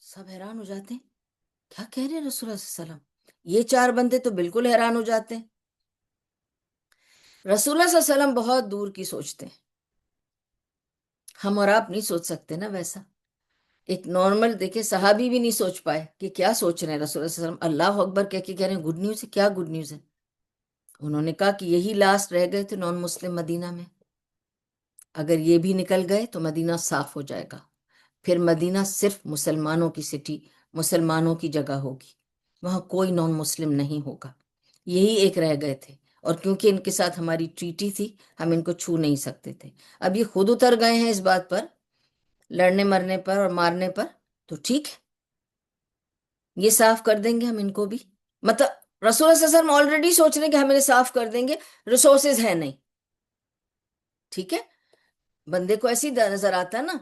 Speaker 1: سب حیران ہو جاتے ہیں، کیا کہہ رہے ہیں رسول اللہ صلی اللہ علیہ وسلم؟ یہ چار بندے تو بالکل حیران ہو جاتے ہیں۔ رسول اللہ صلی اللہ علیہ وسلم بہت دور کی سوچتے ہیں، ہم اور آپ نہیں سوچ سکتے نا ویسا۔ ایک نارمل دیکھے صحابی بھی نہیں سوچ پائے کہ کیا سوچ رہے ہیں رسول اللہ صلی اللہ علیہ وسلم، اللہ اکبر کہہ کے کہہ رہے ہیں گڈ نیوز ہے، کیا گڈ نیوز ہے؟ انہوں نے کہا کہ یہی لاسٹ رہ گئے تھے نان مسلم مدینہ میں، اگر یہ بھی نکل گئے تو مدینہ صاف ہو جائے گا، پھر مدینہ صرف مسلمانوں کی سٹی، مسلمانوں کی جگہ ہوگی، وہاں کوئی نان مسلم نہیں ہوگا، یہی ایک رہ گئے تھے، اور کیونکہ ان کے ساتھ ہماری ٹریٹی تھی ہم ان کو چھو نہیں سکتے تھے۔ اب یہ خود اتر گئے ہیں اس بات پر، لڑنے مرنے پر اور مارنے پر، تو ٹھیک ہے، یہ صاف کر دیں گے ہم ان کو بھی۔ مطلب رسول اللہ صلی اللہ علیہ وسلم آلریڈی سوچ رہے ہیں کہ ہم انہیں صاف کر دیں گے، ریسورسز ہے نہیں، ٹھیک ہے، بندے کو ایسی نظر آتا نا۔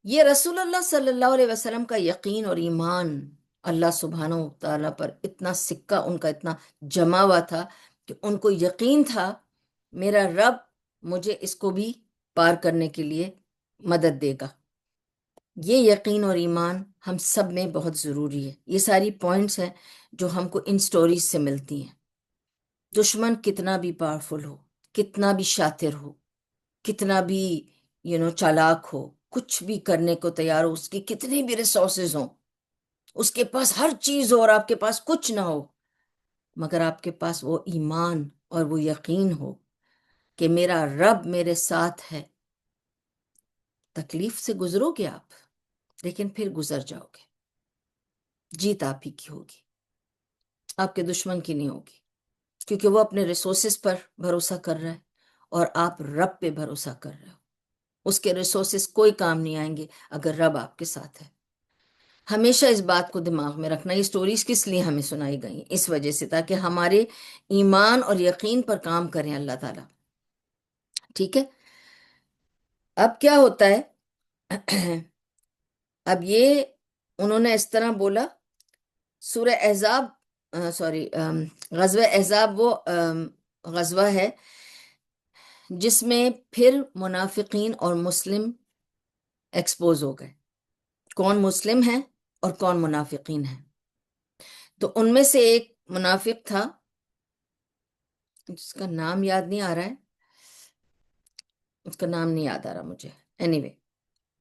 Speaker 1: یہ رسول اللہ صلی اللہ علیہ وسلم کا یقین اور ایمان اللہ سبحانہ و تعالیٰ پر اتنا سکہ ان کا اتنا جمع ہوا تھا کہ ان کو یقین تھا میرا رب مجھے اس کو بھی پار کرنے کے لیے مدد دے گا۔ یہ یقین اور ایمان ہم سب میں بہت ضروری ہے۔ یہ ساری پوائنٹس ہیں جو ہم کو ان سٹوریز سے ملتی ہیں۔ دشمن کتنا بھی پاورفل ہو، کتنا بھی شاطر ہو، کتنا بھی چالاک ہو، کچھ بھی کرنے کو تیار ہو، اس کی کتنی بھی ریسورسز ہوں، اس کے پاس ہر چیز ہو اور آپ کے پاس کچھ نہ ہو، مگر آپ کے پاس وہ ایمان اور وہ یقین ہو کہ میرا رب میرے ساتھ ہے، تکلیف سے گزرو گے آپ، لیکن پھر گزر جاؤ گے، جیت آپ ہی کی ہوگی، آپ کے دشمن کی نہیں ہوگی، کیونکہ وہ اپنے ریسورسز پر بھروسہ کر رہا ہے اور آپ رب پہ بھروسہ کر رہے ہو۔ اس کے ریسورسز کوئی کام نہیں آئیں گے اگر رب آپ کے ساتھ ہے۔ ہمیشہ اس بات کو دماغ میں رکھنا۔ یہ سٹوریز کس لیے ہمیں سنائی گئی؟ اس وجہ سے تاکہ ہمارے ایمان اور یقین پر کام کریں اللہ تعالیٰ، ٹھیک ہے۔ اب کیا ہوتا ہے؟ اب یہ انہوں نے اس طرح بولا، سورہ احزاب غزوہ احزاب وہ غزوہ ہے جس میں پھر منافقین اور مسلم ایکسپوز ہو گئے، کون مسلم ہیں اور کون منافقین ہیں۔ تو ان میں سے ایک منافق تھا جس کا نام یاد نہیں آ رہا ہے، اس کا نام نہیں یاد آ رہا مجھے، اینی وے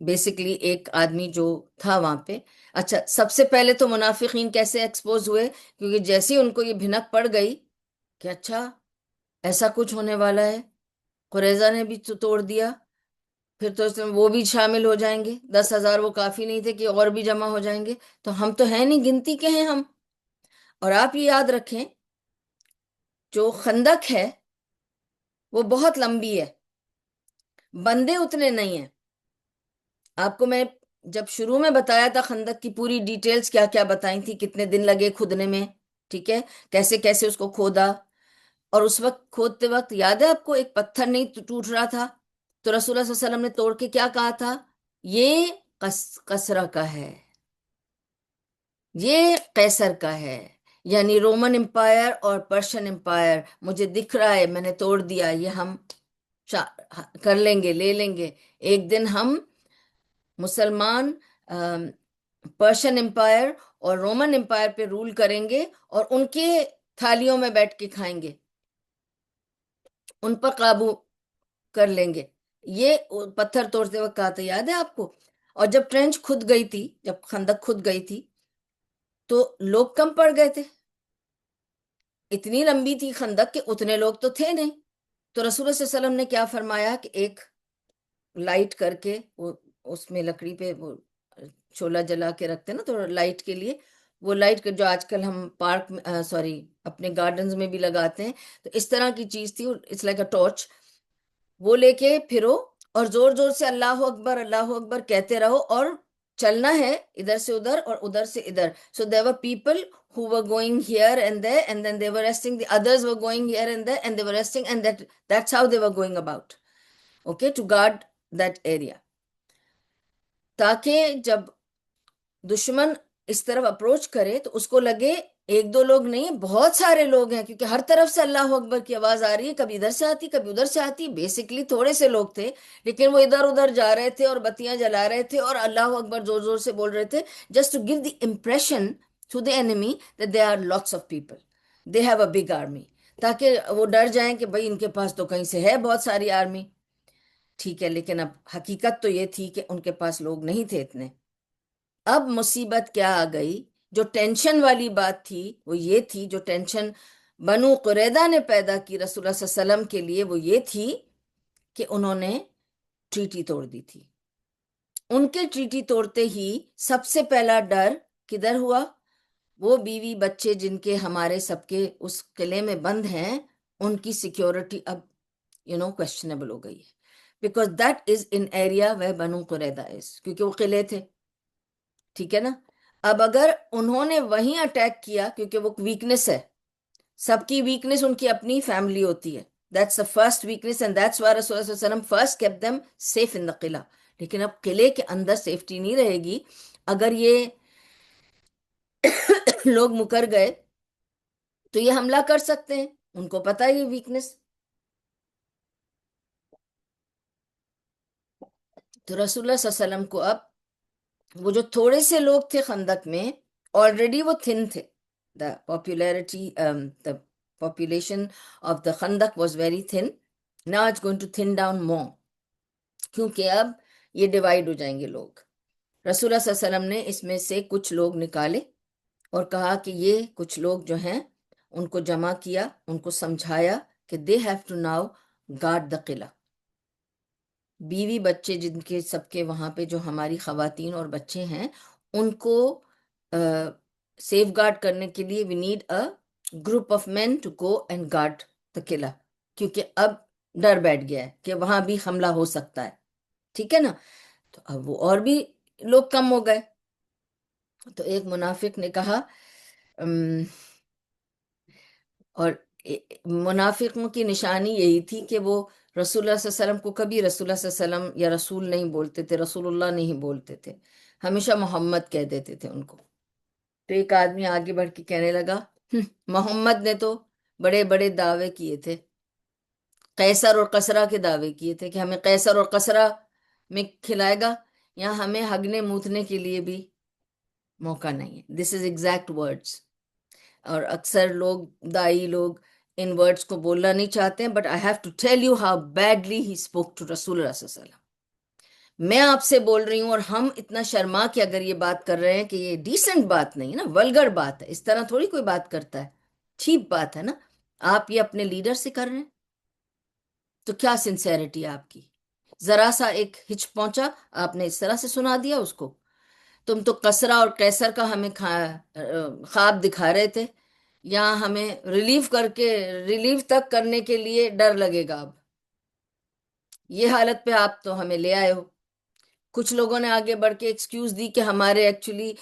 Speaker 1: بیسیکلی ایک آدمی جو تھا وہاں پہ۔ اچھا، سب سے پہلے تو منافقین کیسے ایکسپوز ہوئے؟ کیونکہ جیسے ہی ان کو یہ بھنک پڑ گئی کہ اچھا ایسا کچھ ہونے والا ہے، قریظہ نے بھی تو توڑ دیا، پھر تو اس میں وہ بھی شامل ہو جائیں گے، 10,000 وہ کافی نہیں تھے کہ اور بھی جمع ہو جائیں گے، تو ہم تو ہیں نہیں، گنتی کے ہیں ہم۔ اور آپ یہ یاد رکھیں جو خندق ہے وہ بہت لمبی ہے، بندے اتنے نہیں ہیں۔ آپ کو میں جب شروع میں بتایا تھا خندق کی پوری ڈیٹیلز کیا کیا بتائی تھی، کتنے دن لگے کھودنے میں، ٹھیک ہے، کیسے کیسے اس کو کھودا، اور اس وقت کھودتے وقت یاد ہے آپ کو ایک پتھر نہیں ٹوٹ رہا تھا، تو رسول اللہ صلی اللہ علیہ وسلم نے توڑ کے کیا کہا تھا؟ یہ کسرا کا ہے، یہ قیصر کا ہے، یعنی رومن امپائر اور پرشین امپائر مجھے دکھ رہا ہے، میں نے توڑ دیا، یہ ہم کر لیں گے، لے لیں گے، ایک دن ہم مسلمان پرشین امپائر اور رومن امپائر پہ رول کریں گے اور ان کے تھالیوں میں بیٹھ کے کھائیں گے، ان پر قابو کر لیں گے۔ یہ پتھر توڑتے وقت کہا تھا، یاد ہے آپ کو؟ اور جب ٹرینچ کھد گئی تھی، جب خندق کھد گئی تھی تو لوگ کم پڑ گئے تھے، اتنی لمبی تھی خندق کہ اتنے لوگ تو تھے نہیں، تو رسول اللہ صلی اللہ علیہ وسلم نے کیا فرمایا کہ ایک لائٹ کر کے وہ اس میں لکڑی پہ وہ چولہا جلا کے رکھتے نا تو لائٹ کے لیے، وہ لائٹ جو آج کل ہم پارک میں سوری اپنے گارڈنز میں بھی لگاتے ہیں، تو اس طرح کی چیز تھی، اٹس لائک اے ٹارچ. وہ لے کے پھرو اور زور زور سے اللہ اکبر کہتے رہو، اور چلنا ہے ادھر سے ادھر اور ادھر سے ادھر. So there were people who were going here and there, and then they were resting, the others were going here and there, and they were resting, and that's how they were going about, okay, to guard that area. تاکہ جب دشمن اس طرف اپروچ کرے تو اس کو لگے ایک دو لوگ نہیں، بہت سارے لوگ ہیں، کیونکہ ہر طرف سے اللہ اکبر کی آواز آ رہی ہے، کبھی ادھر سے آتی کبھی ادھر سے آتی. بیسیکلی تھوڑے سے لوگ تھے، لیکن وہ ادھر ادھر جا رہے تھے اور بتیاں جلا رہے تھے اور اللہ اکبر زور زور سے بول رہے تھے، just to give the impression to the enemy that there are lots of people, they have a big army، تاکہ وہ ڈر جائیں کہ بھائی ان کے پاس تو کہیں سے ہے بہت ساری آرمی. ٹھیک ہے، لیکن اب حقیقت تو یہ تھی کہ ان کے پاس لوگ نہیں تھے اتنے. اب مصیبت کیا آ گئی؟ جو ٹینشن والی بات تھی وہ یہ تھی، جو ٹینشن بنو قریظہ نے پیدا کی رسول اللہ صلی اللہ علیہ وسلم کے لیے، وہ یہ تھی کہ انہوں نے ٹریٹی توڑ دی تھی. ان کے ٹریٹی توڑتے ہی سب سے پہلا ڈر کدھر ہوا؟ وہ بیوی بچے جن کے ہمارے سب کے اس قلعے میں بند ہیں، ان کی سیکیورٹی اب کوشچنیبل ہو گئی ہے، because that is in area way بنو قریظہ از، کیونکہ وہ قلعے تھے. ٹھیک ہے نا؟ اب اگر انہوں نے وہیں اٹیک کیا، کیونکہ وہ ویکنس ہے، سب کی ویکنس ان کی اپنی فیملی ہوتی ہے، that's the first weakness and that's why رسول اللہ صلی اللہ علیہ وسلم first kept them safe in the قلعہ. لیکن اب قلعے کے اندر سیفٹی نہیں رہے گی اگر یہ لوگ مکر گئے تو یہ حملہ کر سکتے ہیں، ان کو پتہ ہے یہ ویکنس. تو رسول اللہ صلی اللہ علیہ وسلم کو اب وہ جو تھوڑے سے لوگ تھے خندق میں، آلریڈی وہ تھن تھے. the popularity the population of the Khandaq was very thin. Now it's going to thin down more، کیونکہ اب یہ ڈیوائیڈ ہو جائیں گے لوگ. رسول اللہ صلی اللہ علیہ وسلم نے اس میں سے کچھ لوگ نکالے اور کہا کہ یہ کچھ لوگ جو ہیں ان کو جمع کیا، ان کو سمجھایا کہ they have to now guard the قلعہ. بیوی بچے جن کے سب کے وہاں پہ جو ہماری خواتین اور بچے ہیں، ان کو سیف گارڈ کرنے کے لیے we need a group of men to go and guard the قلعہ، کیونکہ اب ڈر بیٹھ گیا ہے کہ وہاں بھی حملہ ہو سکتا ہے. ٹھیک ہے نا؟ تو اب وہ اور بھی لوگ کم ہو گئے. تو ایک منافق نے کہا اور منافقوں کی نشانی یہی تھی کہ وہ رسول اللہ صلی اللہ علیہ وسلم کو کبھی رسول اللہ صلی اللہ علیہ وسلم یا رسول نہیں بولتے تھے، رسول اللہ نہیں بولتے تھے، ہمیشہ محمد کہہ دیتے تھے ان کو. تو ایک آدمی آگے بڑھ کے کہنے لگا، محمد نے تو بڑے بڑے دعوے کیے تھے، قیصر اور قصرہ کے دعوے کیے تھے کہ ہمیں قیصر اور قصرہ میں کھلائے گا، یا ہمیں ہگنے موتنے کے لیے بھی موقع نہیں ہے. دس از ایگزیکٹ ورڈز. اور اکثر لوگ دائی لوگ ان ورڈز کو بولنا نہیں چاہتے ہیں، but I have to tell you how badly he spoke to رسول اللہ صلی اللہ علیہ وسلم. میں آپ سے بول رہی ہوں اور ہم اتنا شرما کے اگر یہ بات کر رہے ہیں کہ یہ ڈیسنٹ بات نہیں ہے نا، ولگر بات ہے، اس طرح تھوڑی کوئی بات کرتا ہے، چیپ بات ہے نا. آپ یہ اپنے لیڈر سے کر رہے ہیں تو کیا سنسیریٹی آپ کی؟ ذرا سا ایک ہچ پہنچا آپ نے اس طرح سے سنا دیا اس کو. تم تو کسرا اور قیصر کا ہمیں خواب دکھا رہے تھے، یا ہمیں ریلیف تک کرنے کے لیے ڈر لگے گا. اب یہ حالت پہ آپ تو ہمیں لے آئے ہو. کچھ لوگوں نے آگے بڑھ کے ایکسکیوز دی کہ ہمارے ایکچولی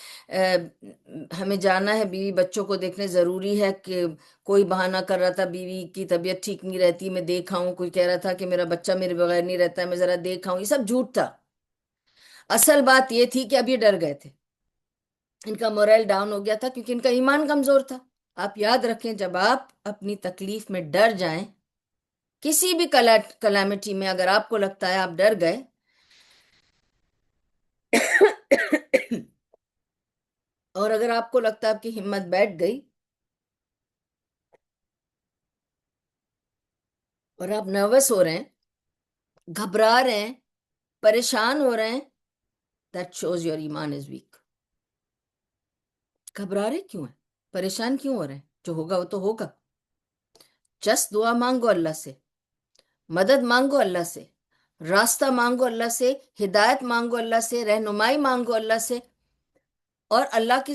Speaker 1: ہمیں جانا ہے، بیوی بچوں کو دیکھنے ضروری ہے، کہ کوئی بہانہ کر رہا تھا بیوی کی طبیعت ٹھیک نہیں رہتی میں دیکھا ہوں، کوئی کہہ رہا تھا کہ میرا بچہ میرے بغیر نہیں رہتا ہے میں ذرا دیکھا ہوں. یہ سب جھوٹ تھا. اصل بات یہ تھی کہ اب یہ ڈر گئے تھے، ان کا موریل ڈاؤن ہو گیا تھا کیونکہ ان کا ایمان کمزور تھا. آپ یاد رکھیں، جب آپ اپنی تکلیف میں ڈر جائیں، کسی بھی کلیمٹی میں اگر آپ کو لگتا ہے آپ ڈر گئے اور اگر آپ کو لگتا ہے آپ کی ہمت بیٹھ گئی اور آپ نروس ہو رہے ہیں، گھبرا رہے ہیں، پریشان ہو رہے ہیں، that shows your ایمان is weak. گھبرا رہے کیوں ہیں؟ پریشان کیوں ہو رہے ہیں؟ جو ہوگا وہ تو ہوگا. جسٹ دعا مانگو اللہ سے، مدد مانگو اللہ سے، راستہ مانگو اللہ سے، ہدایت مانگو اللہ سے، رہنمائی مانگو اللہ سے، اور اللہ کی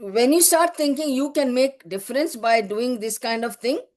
Speaker 1: when you start thinking you can make difference by doing this kind of thing,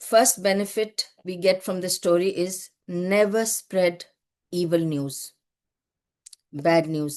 Speaker 1: first benefit we get from the story is never spread evil news, bad news।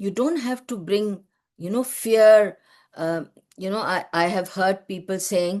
Speaker 1: You don't have to bring, fear. I have heard people saying,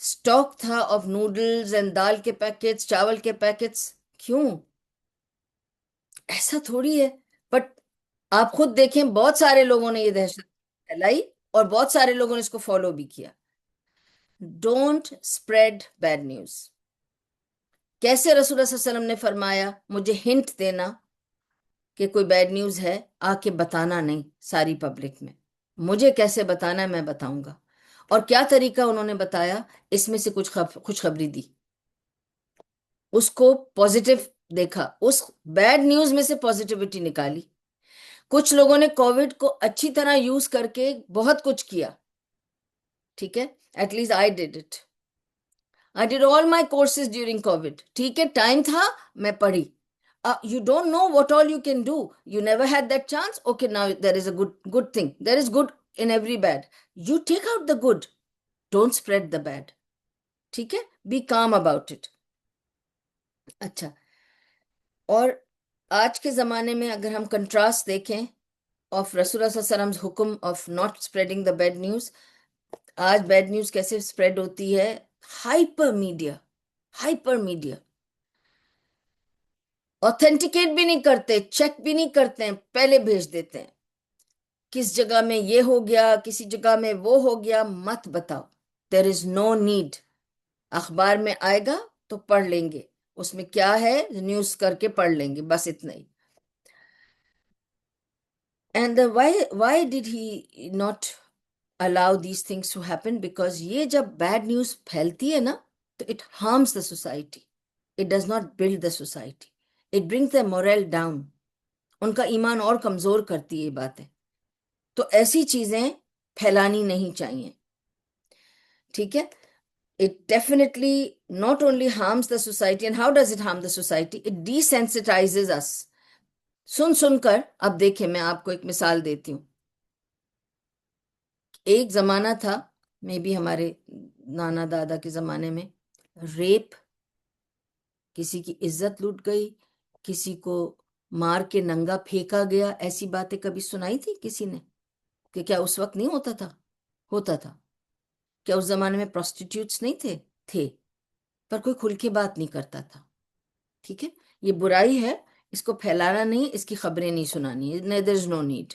Speaker 1: stock تھا آف نوڈلز اینڈ دال کے پیکٹس، چاول کے پیکٹس. کیوں؟ ایسا تھوڑی ہے. بٹ آپ خود دیکھیں بہت سارے لوگوں نے یہ دہشت پھیلائی اور بہت سارے لوگوں نے اس کو فالو بھی کیا. Don't spread bad news. کیسے رسول اللہ صلی اللہ علیہ وسلم نے فرمایا مجھے ہنٹ دینا کہ کوئی بیڈ نیوز ہے، آ کے بتانا نہیں ساری پبلک میں. مجھے کیسے بتانا ہے میں بتاؤں گا. اور کیا طریقہ انہوں نے بتایا؟ اس میں سے کچھ خوشخبری دی، اس کو پوزیٹو دیکھا، اس بیڈ نیوز میں سے پوزیٹیوٹی نکالی. کچھ لوگوں نے کووڈ کو اچھی طرح یوز کر کے بہت کچھ کیا. ٹھیک ہے، at least I did it. I did all my courses during COVID. ٹھیک ہے، ٹائم تھا، میں پڑھی. You don't know what all you can do. You never had that chance. Okay, now there is a good thing. There is good in every bad. You take out the good. Don't spread the bad. ٹھیک ہے، be calm about it. اچھا، اور آج کے زمانے میں اگر ہم کنٹراسٹ دیکھیں آف رسول اللہ صلی اللہ علیہ وسلم حکم of not spreading the bad news, آج بیڈ نیوز کیسے اسپریڈ ہوتی ہے؟ Hyper media. Hyper media authenticate بھی نہیں کرتے، چیک بھی نہیں کرتے ہیں، پہلے بھیج دیتے ہیں. کس جگہ میں یہ ہو گیا، کسی جگہ میں وہ ہو گیا. مت بتاؤ. دیر از نو نیڈ. اخبار میں آئے گا تو پڑھ لیں گے، اس میں کیا ہے نیوز کر کے پڑھ لیں گے، بس اتنا ہی. And why did he not allow these things to happen? Because یہ جب بیڈ نیوز پھیلتی ہے نا تو it harms the society. It does not build the society. It brings their morale down. ان کا ایمان اور کمزور کرتی ہے یہ باتیں. تو ایسی چیزیں پھیلانی نہیں چاہیے. ٹھیک ہے. It definitely not only harms the society. And how does it harm the society? It desensitizes us. سن کر اب دیکھیں، میں آپ کو ایک مثال دیتی ہوں. ایک زمانہ تھا، میں بھی ہمارے نانا دادا کے زمانے میں، ریپ، کسی کی عزت لوٹ گئی، کسی کو مار کے ننگا پھینکا گیا. ایسی باتیں کبھی سنائی تھی کسی نے؟ کہ کیا اس وقت نہیں ہوتا تھا؟ ہوتا تھا. کیا اس زمانے میں پروسٹیٹیوٹس نہیں تھے؟ تھے. پر کوئی کھل کے بات نہیں کرتا تھا. ٹھیک ہے، یہ برائی ہے، اس کو پھیلانا نہیں، اس کی خبریں نہیں سنانی. there is no need.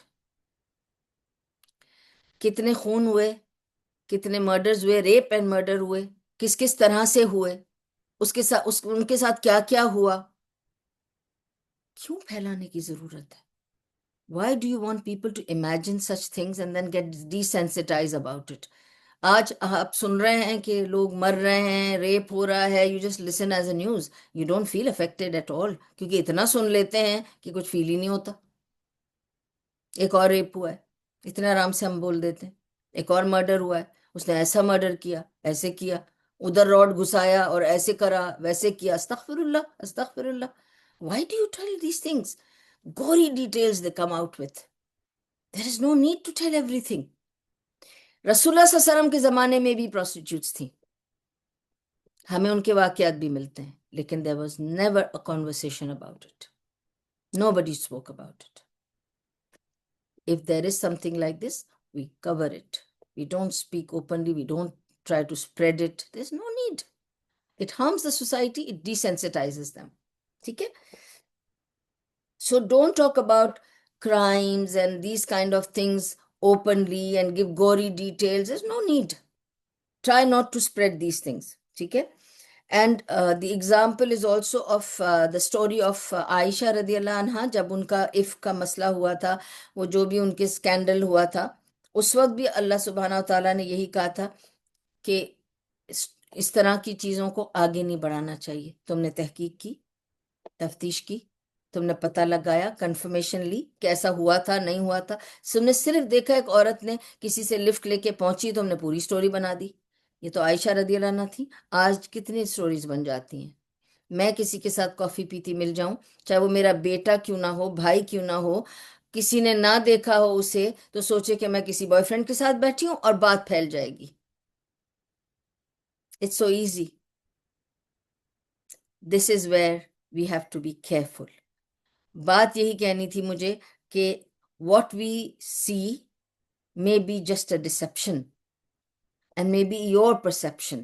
Speaker 1: کتنے خون ہوئے، کتنے مرڈرز ہوئے، ریپ اینڈ مرڈر ہوئے، کس کس طرح سے ہوئے، اس کے ساتھ ان کے ساتھ کیا کیا ہوا. کیوں پھیلانے کی ضرورت ہے؟ Why do you want people to imagine such things and then get desensitized about it? آج آپ سن رہے ہیں کہ لوگ مر رہے ہیں، ریپ ہو رہا ہے، you just listen as a news. You don't feel affected at all کیونکہ اتنا سن لیتے ہیں کہ کچھ فیل ہی نہیں ہوتا. ایک اور ریپ ہوا ہے، اتنے آرام سے ہم بول دیتے ہیں. ایک اور مرڈر ہوا ہے، اس نے ایسا مرڈر کیا، ایسے کیا، ادھر روڈ گھسایا اور ایسے کرا، ویسے کیا. استغفر اللہ، استغفر اللہ. Why do you tell these things? Gory details they come out with. There is no need to tell everything. رسول اللہ صلی اللہ علیہ وسلم کے زمانے میں بھی پروسٹیٹیوٹس تھیں، ہمیں ان کے واقعات بھی ملتے ہیں، لیکن there was never a conversation about it. Nobody spoke about it. If there is something like this, we cover it. We don't speak openly. We don't try to spread it. There's no need. It harms the society. It desensitizes them. ٹھیک ہے. So don't talk about crimes and these kind of things openly and give gory details. There's no need. Try not to spread these things. ٹھیک ہے. And the example is also of the story of عائشہ رضی اللہ عنہ. جب ان کا عفق کا مسئلہ ہوا تھا، وہ جو بھی ان کے اسکینڈل ہوا تھا، اس وقت بھی اللہ سبحانہ و تعالیٰ نے یہی کہا تھا کہ اس طرح کی چیزوں کو آگے نہیں بڑھانا چاہیے. تم نے تحقیق کی، تفتیش کی، تم نے پتہ لگایا، کنفرمیشن لی کیسا ہوا تھا، نہیں ہوا تھا. تم نے صرف دیکھا ایک عورت نے کسی سے لفٹ لے کے پہنچی، تم نے پوری سٹوری بنا دی. یہ تو عائشہ رضی اللہ عنہ تھی. آج کتنی سٹوریز بن جاتی ہیں. میں کسی کے ساتھ کافی پیتی مل جاؤں، چاہے وہ میرا بیٹا کیوں نہ ہو، بھائی کیوں نہ ہو، کسی نے نہ دیکھا ہو اسے تو سوچے کہ میں کسی بوائے فرینڈ کے ساتھ بیٹھی ہوں اور بات پھیل جائے گی. It's so easy. This is where we have to be careful. بات یہی کہنی تھی مجھے کہ what we see may be just a deception and may be your perception.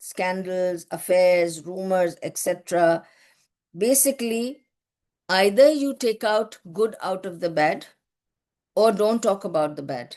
Speaker 1: scandals, affairs, rumors, etc. Basically, either you take out good out of the bad or don't talk about the bad.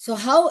Speaker 1: So how,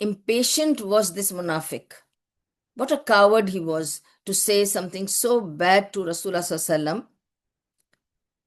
Speaker 1: impatient was this munafiq. What a coward he was to say something so bad to Rasulullah sallallahu alaihi wasallam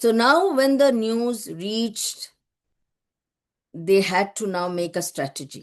Speaker 1: So now when the news reached, they had to now make a strategy.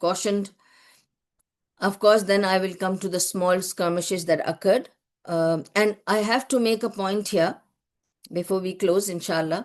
Speaker 1: cautioned. Of course, then I will come to the small skirmishes that occurred. And I have to make a point here before we close, inshallah.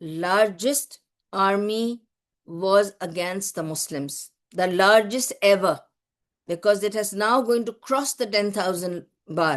Speaker 1: largest army was against the Muslims, the largest ever, because it has now going to cross the 10,000 bar.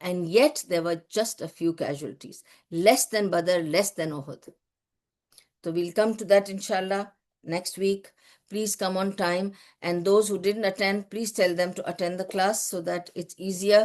Speaker 1: and yet there were just a few casualties, less than Badr, less than Uhud. So we'll come to that inshallah next week. Please come on time, and those who didn't attend, please tell them to attend the class so that it's easier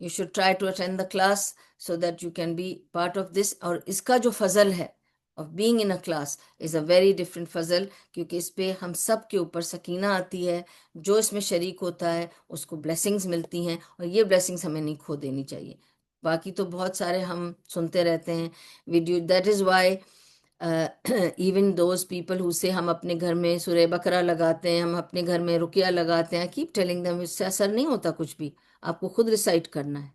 Speaker 1: You should try to attend the class so that you can be part of this. اور اس کا جو فضل ہے of being in a class is a very different فضل، کیونکہ اس پہ ہم سب کے اوپر سکینہ آتی ہے، جو اس میں شریک ہوتا ہے اس کو blessings ملتی ہیں، اور یہ blessings ہمیں نہیں کھو دینی چاہیے۔ باقی تو بہت سارے ہم سنتے رہتے ہیں video, that is why even those people who سے ہم اپنے گھر میں سورہ بقرہ لگاتے ہیں، ہم اپنے گھر میں رقیہ لگاتے ہیں، کیپ ٹیلنگ دیم، اس سے اثر نہیں ہوتا کچھ بھی، آپ کو خود ریسائٹ کرنا ہے۔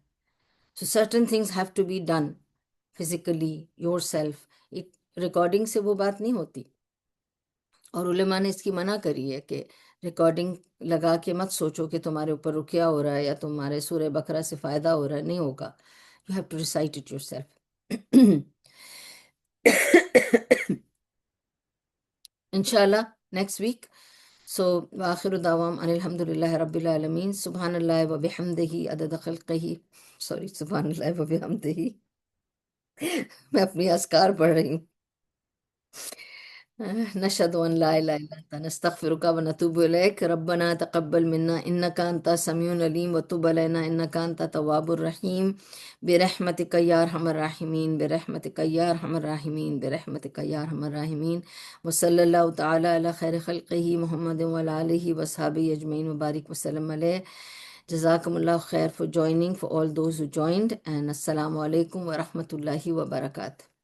Speaker 1: So certain things have to be done physically yourself, recording سے وہ بات نہیں ہوتی۔ اور علماء نے اس کی منع کری ہے کہ ریکارڈنگ لگا کے مت سوچو کہ تمہارے اوپر رقیہ ہو رہا ہے یا تمہارے سورہ بقرہ سے فائدہ ہو رہا ہے، نہیں ہوگا، you have to recite it yourself. انشاءاللہ نیکسٹ ویک۔ سو وآخر دعوام ان الحمد للہ رب العالمین، سبحان اللہ و بحمدہ عدد خلقہ، سوری سبحان اللہ و بحمدہ، میں اپنی اذکار پڑھ رہی ہوں۔ نشهد ان لا اله الا انت نستغفرك ونتوب اليك ربنا تقبل منا انك انت السميع العليم وتب علينا انك انت التواب الرحيم برحمتك يا ارحم الراحمين برحمتك يا ارحم الراحمين برحمتك يا ارحم الراحمين وصلى الله تعالى على خير خلقه محمد وعلى اله وصحبه اجمعين وبارك وسلم عليه۔ جزاكم الله خير for joining, for all those who joined, and السلام عليكم ورحمة الله وبركاته.